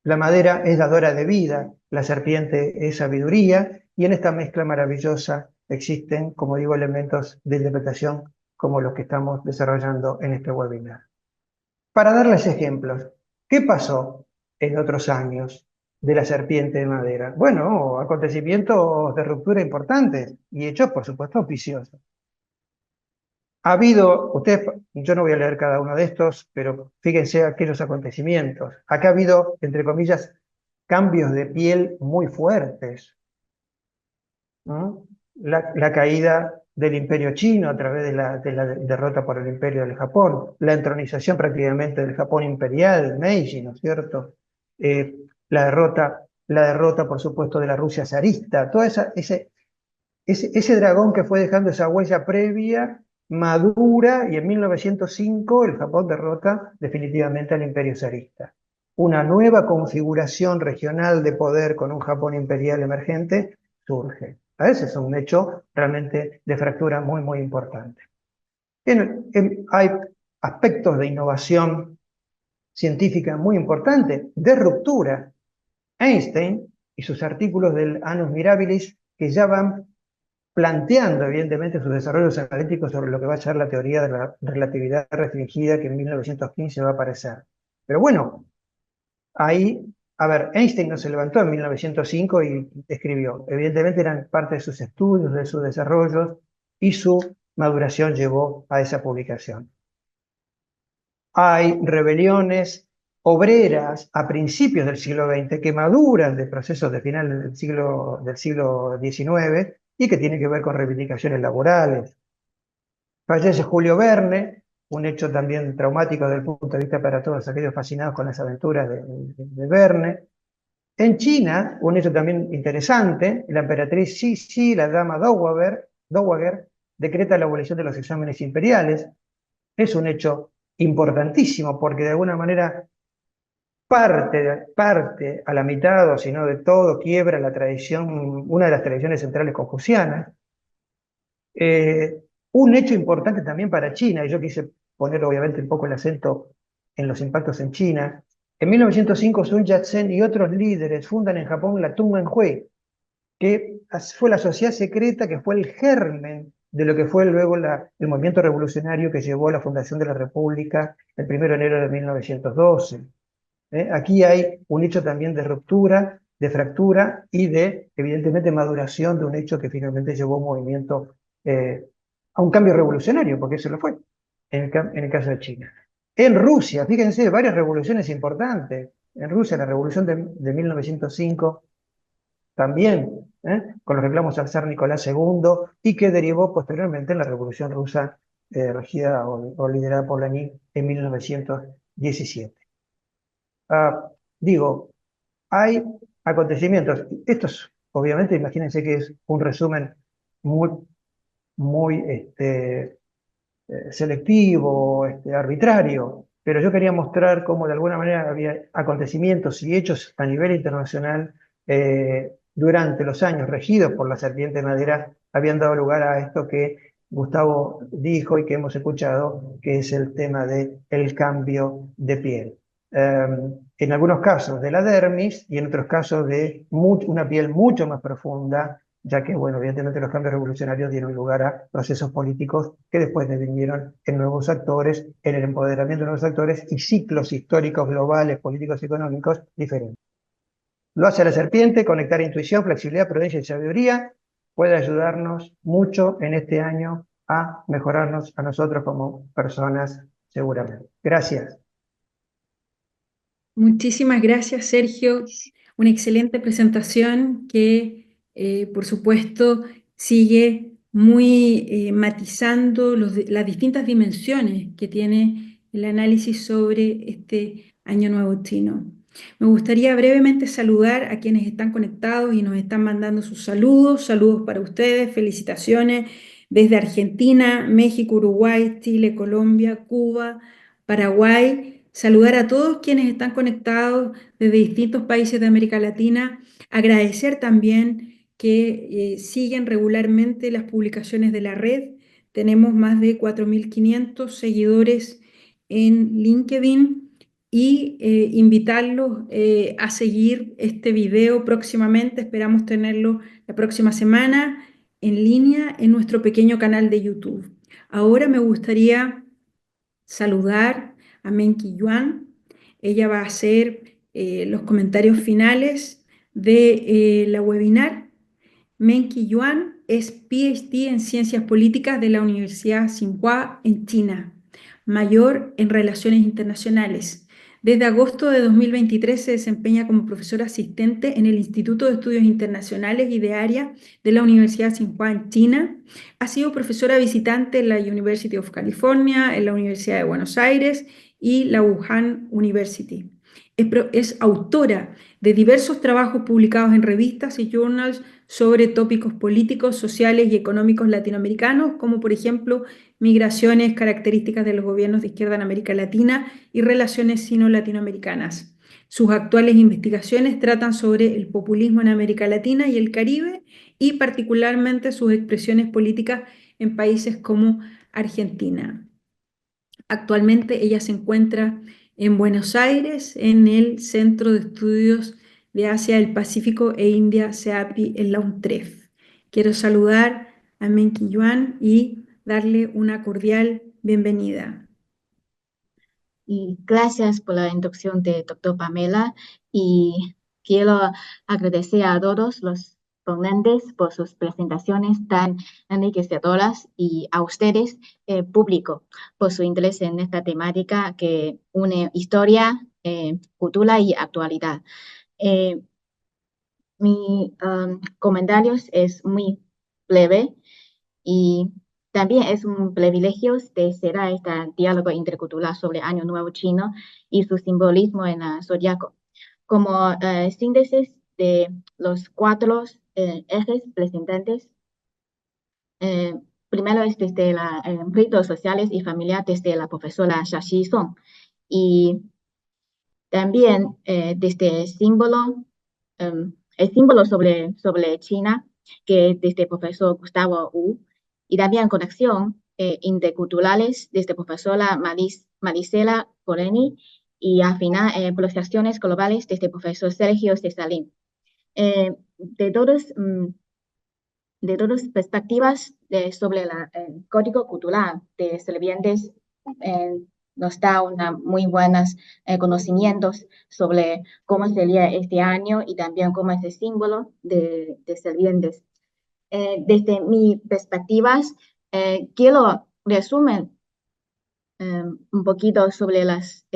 la madera es dadora de vida, la serpiente es sabiduría, y en esta mezcla maravillosa existen, como digo, elementos de interpretación como los que estamos desarrollando en este webinar. Para darles ejemplos, ¿qué pasó en otros años de la serpiente de madera? Bueno, acontecimientos de ruptura importantes y hechos, por supuesto, auspiciosos. Ha habido, yo no voy a leer cada uno de estos, pero fíjense aquellos acontecimientos. Acá ha habido, entre comillas, cambios de piel muy fuertes, ¿no? La caída del imperio chino a través de la derrota por el imperio del Japón, la entronización prácticamente del Japón imperial, Meiji, ¿no es cierto? Eh, la derrota, por supuesto, de la Rusia zarista, ese dragón que fue dejando esa huella previa, madura, y en 1905 el Japón derrota definitivamente al imperio zarista. Una nueva configuración regional de poder con un Japón imperial emergente surge. Ese es un hecho realmente de fractura muy, muy importante. Hay aspectos de innovación científica muy importantes, de ruptura. Einstein y sus artículos del Annus Mirabilis, que ya van planteando evidentemente sus desarrollos analíticos sobre lo que va a ser la teoría de la relatividad restringida que en 1915 va a aparecer. Pero bueno, ahí, a ver, Einstein no se levantó en 1905 y escribió. Evidentemente eran parte de sus estudios, de sus desarrollos, y su maduración llevó a esa publicación. Hay rebeliones obreras a principios del siglo XX que maduran de procesos de final del siglo XIX y que tienen que ver con reivindicaciones laborales. Fallece Julio Verne, un hecho también traumático desde el punto de vista para todos aquellos fascinados con las aventuras de Verne. En China, un hecho también interesante, la emperatriz Cixi, la dama Dowager, decreta la abolición de los exámenes imperiales. Es un hecho importantísimo porque de alguna manera parte a la mitad, o si no de todo, quiebra la tradición, una de las tradiciones centrales confucianas. Un hecho importante también para China, y yo quise poner obviamente un poco el acento en los impactos en China. En 1905 Sun Yat-sen y otros líderes fundan en Japón la Tunmenhui, que fue la sociedad secreta que fue el germen de lo que fue luego el movimiento revolucionario que llevó a la fundación de la República el 1 de enero de 1912. Aquí hay un hecho también de ruptura, de fractura y de, evidentemente, maduración de un hecho que finalmente llevó a un movimiento, a un cambio revolucionario, porque eso lo fue, en el caso de China. En Rusia, fíjense, varias revoluciones importantes. En Rusia, la revolución de 1905, también, con los reclamos al zar Nicolás II, y que derivó posteriormente en la Revolución Rusa, regida o liderada por Lenin en 1917. Digo, hay acontecimientos. Estos, obviamente, imagínense que es un resumen muy, muy selectivo, arbitrario, pero yo quería mostrar cómo de alguna manera había acontecimientos y hechos a nivel internacional durante los años regidos por la serpiente de madera habían dado lugar a esto que Gustavo dijo y que hemos escuchado, que es el tema del cambio de piel. En algunos casos de la dermis y en otros casos de una piel mucho más profunda, ya que, bueno, evidentemente los cambios revolucionarios dieron lugar a procesos políticos que después devinieron en nuevos actores, en el empoderamiento de nuevos actores y ciclos históricos globales, políticos y económicos diferentes. Lo hace la serpiente, conectar intuición, flexibilidad, prudencia y sabiduría, puede ayudarnos mucho en este año a mejorarnos a nosotros como personas seguramente. Gracias. Muchísimas gracias, Sergio. Una excelente presentación que, por supuesto, sigue muy matizando las distintas dimensiones que tiene el análisis sobre este Año Nuevo Chino. Me gustaría brevemente saludar a quienes están conectados y nos están mandando sus saludos. Saludos para ustedes, felicitaciones desde Argentina, México, Uruguay, Chile, Colombia, Cuba, Paraguay. Saludar a todos quienes están conectados desde distintos países de América Latina. Agradecer también que siguen regularmente las publicaciones de la red. Tenemos más de 4.500 seguidores en LinkedIn y invitarlos a seguir este video próximamente. Esperamos tenerlo la próxima semana en línea en nuestro pequeño canal de YouTube. Ahora me gustaría saludar a Menqi Yuan. Ella va a hacer los comentarios finales de la webinar. Menqi Yuan es PhD en Ciencias Políticas de la Universidad Tsinghua en China, mayor en Relaciones Internacionales. Desde agosto de 2023 se desempeña como profesora asistente en el Instituto de Estudios Internacionales y de Área de la Universidad Tsinghua en China. Ha sido profesora visitante en la University of California, en la Universidad de Buenos Aires y la Wuhan University. Es autora de diversos trabajos publicados en revistas y journals sobre tópicos políticos, sociales y económicos latinoamericanos, como por ejemplo migraciones, características de los gobiernos de izquierda en América Latina y relaciones sino-latinoamericanas. Sus actuales investigaciones tratan sobre el populismo en América Latina y el Caribe y particularmente sus expresiones políticas en países como Argentina. Actualmente ella se encuentra en Buenos Aires, en el Centro de Estudios de Asia del Pacífico e India, CEAPI, en la UNTREF. Quiero saludar a Menqi Yuan y darle una cordial bienvenida. Y gracias por la introducción de Dr. Pamela y quiero agradecer a todos los ponentes por sus presentaciones tan enriquecedoras y a ustedes, público, por su interés en esta temática que une historia, cultura y actualidad. Mi comentario es muy breve y también es un privilegio de ser este diálogo intercultural sobre Año Nuevo Chino y su simbolismo en el zodiaco. Como síntesis de los 4 ejes presentes, primero es desde ritos sociales y familiares desde la profesora Shashi Song y también desde el símbolo sobre China, que desde el profesor Gustavo Wu, y también conexión interculturales desde profesora Marisela Coreni y al final proyecciones globales desde el profesor Sergio Cesalín. De todas perspectivas sobre el código cultural de Servientes, nos da muy buenos conocimientos sobre cómo sería este año y también cómo es el símbolo de Servientes. Desde mis perspectivas, quiero resumir un poquito sobre los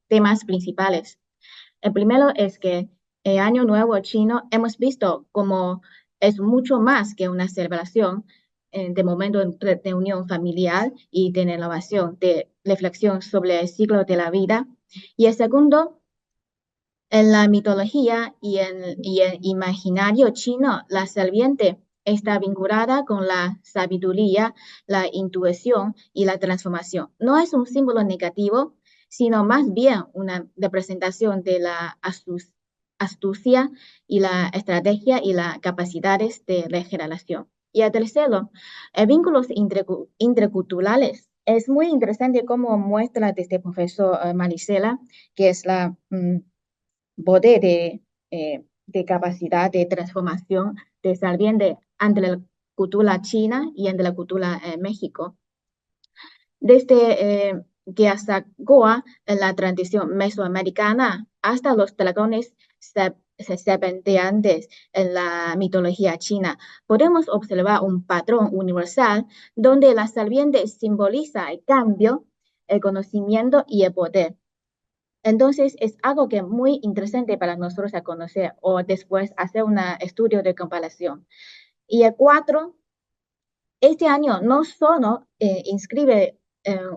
temas principales. El primero es que el Año Nuevo Chino hemos visto como es mucho más que una celebración de momento de unión familiar y de renovación, de reflexión sobre el ciclo de la vida. Y el segundo, en la mitología y en el imaginario chino, la serpiente está vinculada con la sabiduría, la intuición y la transformación. No es un símbolo negativo, sino más bien una representación de la astucia y la estrategia y las capacidades de regeneración. Y el tercero, vínculos interculturales. Es muy interesante cómo muestra desde el profesor Marisela, que es la poder de capacidad de transformación de Salviente ante la cultura china y ante la cultura México. Desde que hasta Goa, en la tradición mesoamericana, hasta los dragones serpenteantes en la mitología china, podemos observar un patrón universal donde la serpiente simboliza el cambio, el conocimiento y el poder. Entonces, es algo que es muy interesante para nosotros a conocer o después hacer un estudio de comparación. Y el 4, este año no solo inscribe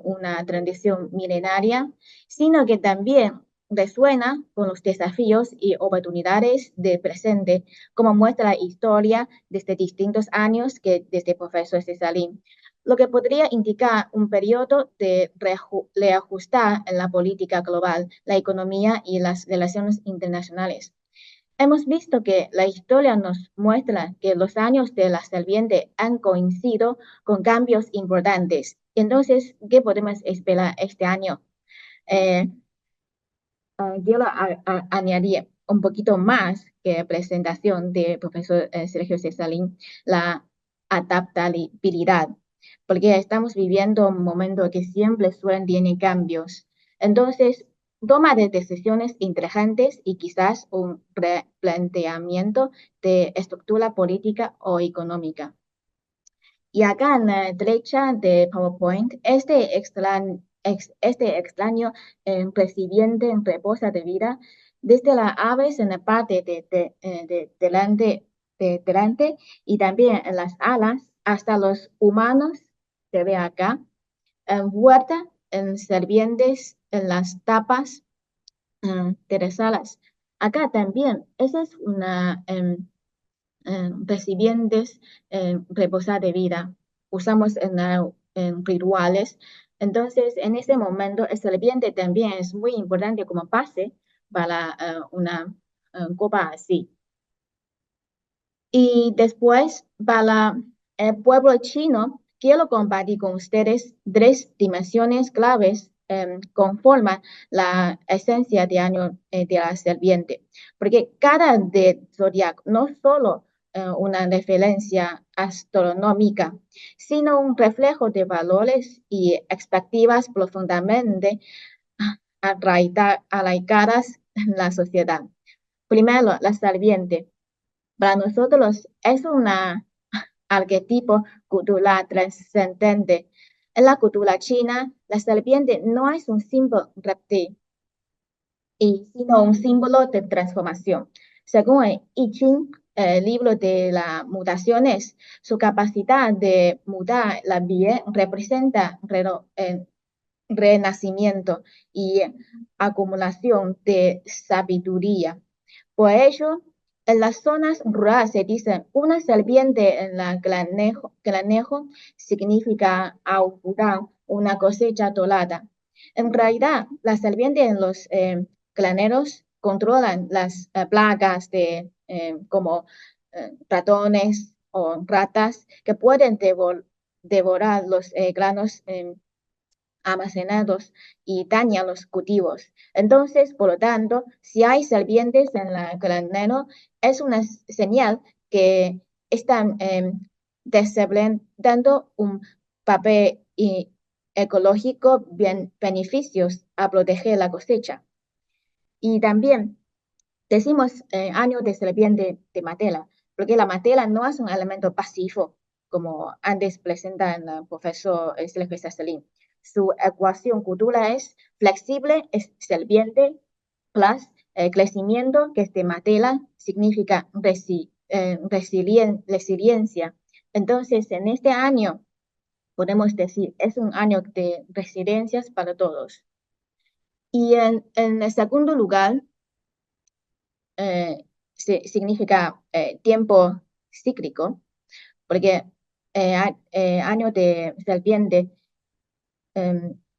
una tradición milenaria, sino que también resuena con los desafíos y oportunidades del presente, como muestra la historia desde distintos años que desde el profesor Cesarlin, lo que podría indicar un periodo de reajustar en la política global, la economía y las relaciones internacionales. Hemos visto que la historia nos muestra que los años de la serpiente han coincidido con cambios importantes. Entonces, ¿qué podemos esperar este año? Quiero añadir un poquito más que presentación del profesor Sergio Cesarlin, la adaptabilidad, porque estamos viviendo un momento que siempre suelen tener cambios. Entonces, toma de decisiones inteligentes y quizás un replanteamiento de estructura política o económica. Y acá en la derecha de PowerPoint, este extraño recipiente en reposa de vida, desde las aves en la parte de delante y también en las alas, hasta los humanos, se ve acá, envuelta en serpientes, en las tapas de las alas. Acá también, esa es una recipientes reposar de vida. Usamos en rituales. Entonces, en ese momento, el serpiente también es muy importante como base para una copa así. Y después, para el pueblo chino, quiero compartir con ustedes 3 dimensiones claves conforman la esencia de año de la serpiente. Porque cada de zodiaco no solo una referencia astronómica, sino un reflejo de valores y expectativas profundamente arraigadas en la sociedad. Primero, la serpiente. Para nosotros es un arquetipo cultural trascendente. En la cultura china, la serpiente no es un símbolo reptil, sino un símbolo de transformación. Según el I Ching, el libro de las mutaciones, su capacidad de mudar la vida representa renacimiento y acumulación de sabiduría. Por ello, en las zonas rurales se dice una serpiente en la granejo significa augurar una cosecha dorada. En realidad, las serpientes en los graneros controlan las plagas como ratones o ratas que pueden devorar los granos almacenados y dañan los cultivos. Entonces, por lo tanto, si hay serpientes en el granero, es una señal que están desempeñando un papel ecológico beneficios a proteger la cosecha. Y también decimos año de serpiente de matela, porque la matela no es un elemento pasivo, como antes presenta el profesor Sergio Cesarlin. Su ecuación cultural es flexible, es serpiente, plus crecimiento, que es de matela, significa resiliencia. Entonces, en este año, podemos decir, es un año de resiliencias para todos. Y en el segundo lugar, significa tiempo cíclico, porque año de serpiente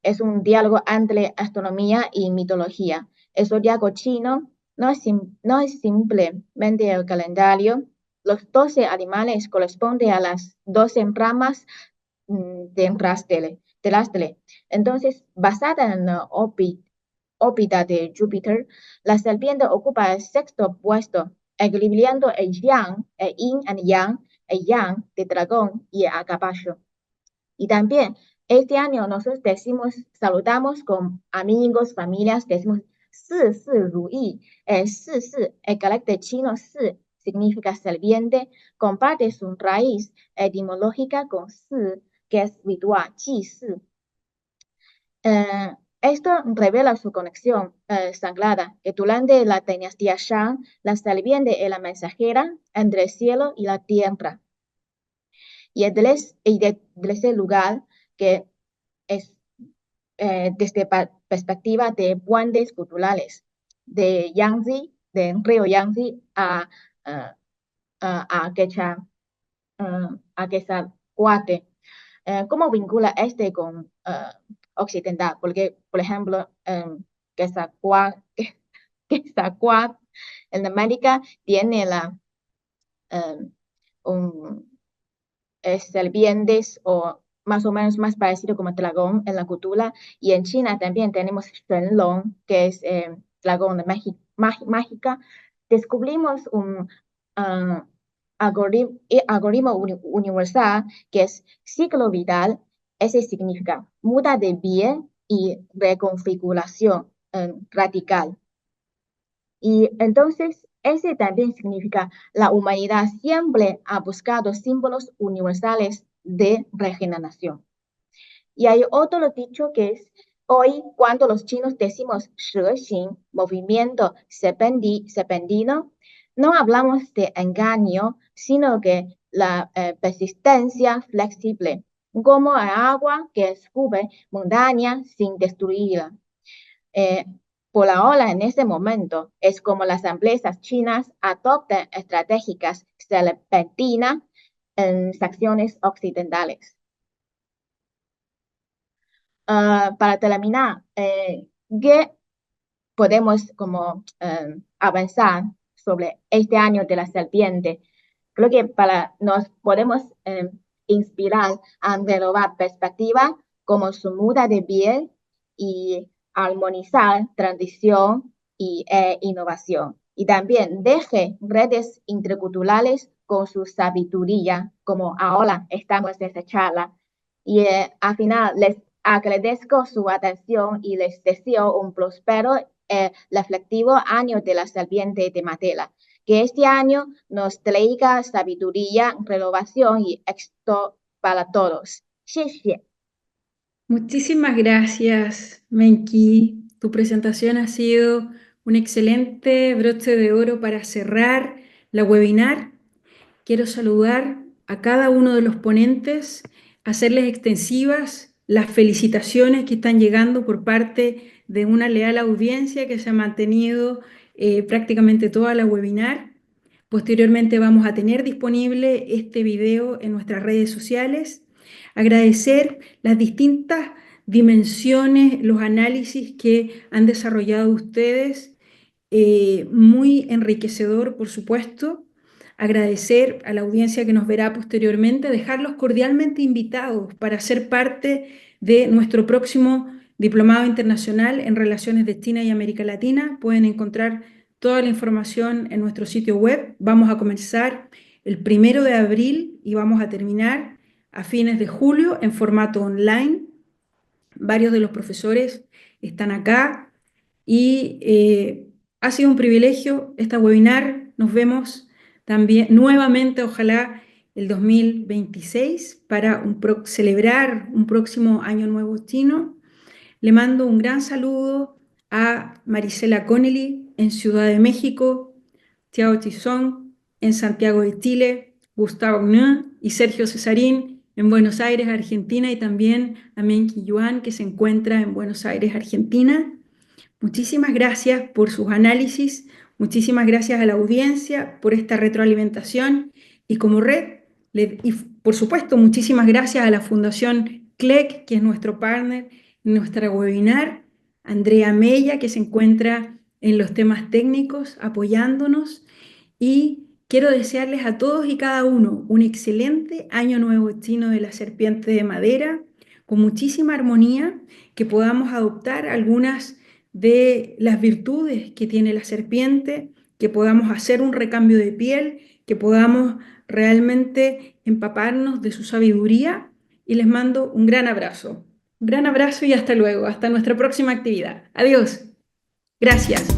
es un diálogo entre astronomía y mitología. El zodiaco chino no es simplemente el calendario. Los 12 animales corresponden a las 12 ramas del astro. Entonces, basada en la órbita de Júpiter, la serpiente ocupa el sexto puesto, equilibrando el yang, el yin y el yang de dragón y a caballo. Y también, este año nosotros saludamos con amigos, familias, decimos 事事如意. El carácter chino 四 significa serpiente, comparte su raíz etimológica con 四, que es ritual, 祭祀. Esto revela su conexión sagrada, que durante la dinastía Shang, la serpiente es la mensajera entre el cielo y la tierra. Y desde ese lugar, que es desde perspectiva de puentes culturales, de Yangtze, del río Yangtze a Quetzalcóatl. ¿Cómo vincula este con occidental? Porque, por ejemplo, Quetzalcóatl en América tiene serpientes o más o menos más parecido como dragón en la cultura, y en China también tenemos Shenlong, que es dragón mágica. Descubrimos un algoritmo universal que es ciclo vital. Ese significa muda de bien y reconfiguración radical. Y entonces, ese también significa la humanidad siempre ha buscado símbolos universales de regeneración. Y hay otro dicho que es, hoy cuando los chinos decimos 蛇形, movimiento serpentino, no hablamos de engaño, sino que la persistencia flexible, como el agua que escupe montaña sin destruirla. Por ahora, en ese momento, es como las empresas chinas adoptan estratégicas serpentinas en secciones occidentales. Para terminar, ¿qué podemos avanzar sobre este año de la serpiente? Creo que nos podemos inspirar a renovar perspectiva como su muda de piel y armonizar tradición y innovación. Y también deje redes interculturales con su sabiduría, como ahora estamos en esta charla. Y al final les agradezco su atención y les deseo un próspero reflectivo año de la serpiente de Matela. Que este año nos traiga sabiduría, renovación y éxito para todos. 谢谢. Muchísimas gracias, Menqi. Tu presentación ha sido un excelente broche de oro para cerrar la webinar. Quiero saludar a cada uno de los ponentes, hacerles extensivas las felicitaciones que están llegando por parte de una leal audiencia que se ha mantenido prácticamente toda la webinar. Posteriormente vamos a tener disponible este video en nuestras redes sociales. Agradecer las distintas dimensiones, los análisis que han desarrollado ustedes, muy enriquecedor, por supuesto. Agradecer a la audiencia que nos verá posteriormente, dejarlos cordialmente invitados para ser parte de nuestro próximo Diplomado Internacional en Relaciones de China y América Latina. Pueden encontrar toda la información en nuestro sitio web. Vamos a comenzar el 1 de abril y vamos a terminar a fines de julio en formato online. Varios de los profesores están acá y ha sido un privilegio esta webinar. Nos vemos también nuevamente, ojalá, el 2026 para celebrar un próximo Año Nuevo Chino. Le mando un gran saludo a Marisela Connelly en Ciudad de México, Tiao Tizón en Santiago de Chile, Gustavo Nguyen y Sergio Cesarín en Buenos Aires, Argentina, y también a Menqi Yuan, que se encuentra en Buenos Aires, Argentina. Muchísimas gracias por sus análisis, muchísimas gracias a la audiencia por esta retroalimentación y como red, y por supuesto muchísimas gracias a la Fundación CLEC, que es nuestro partner nuestra webinar, Andrea Mella, que se encuentra en los temas técnicos apoyándonos, y quiero desearles a todos y cada uno un excelente Año Nuevo Chino de la Serpiente de Madera, con muchísima armonía, que podamos adoptar algunas de las virtudes que tiene la serpiente, que podamos hacer un recambio de piel, que podamos realmente empaparnos de su sabiduría, y les mando un gran abrazo. Un gran abrazo y hasta luego, hasta nuestra próxima actividad. Adiós. Gracias.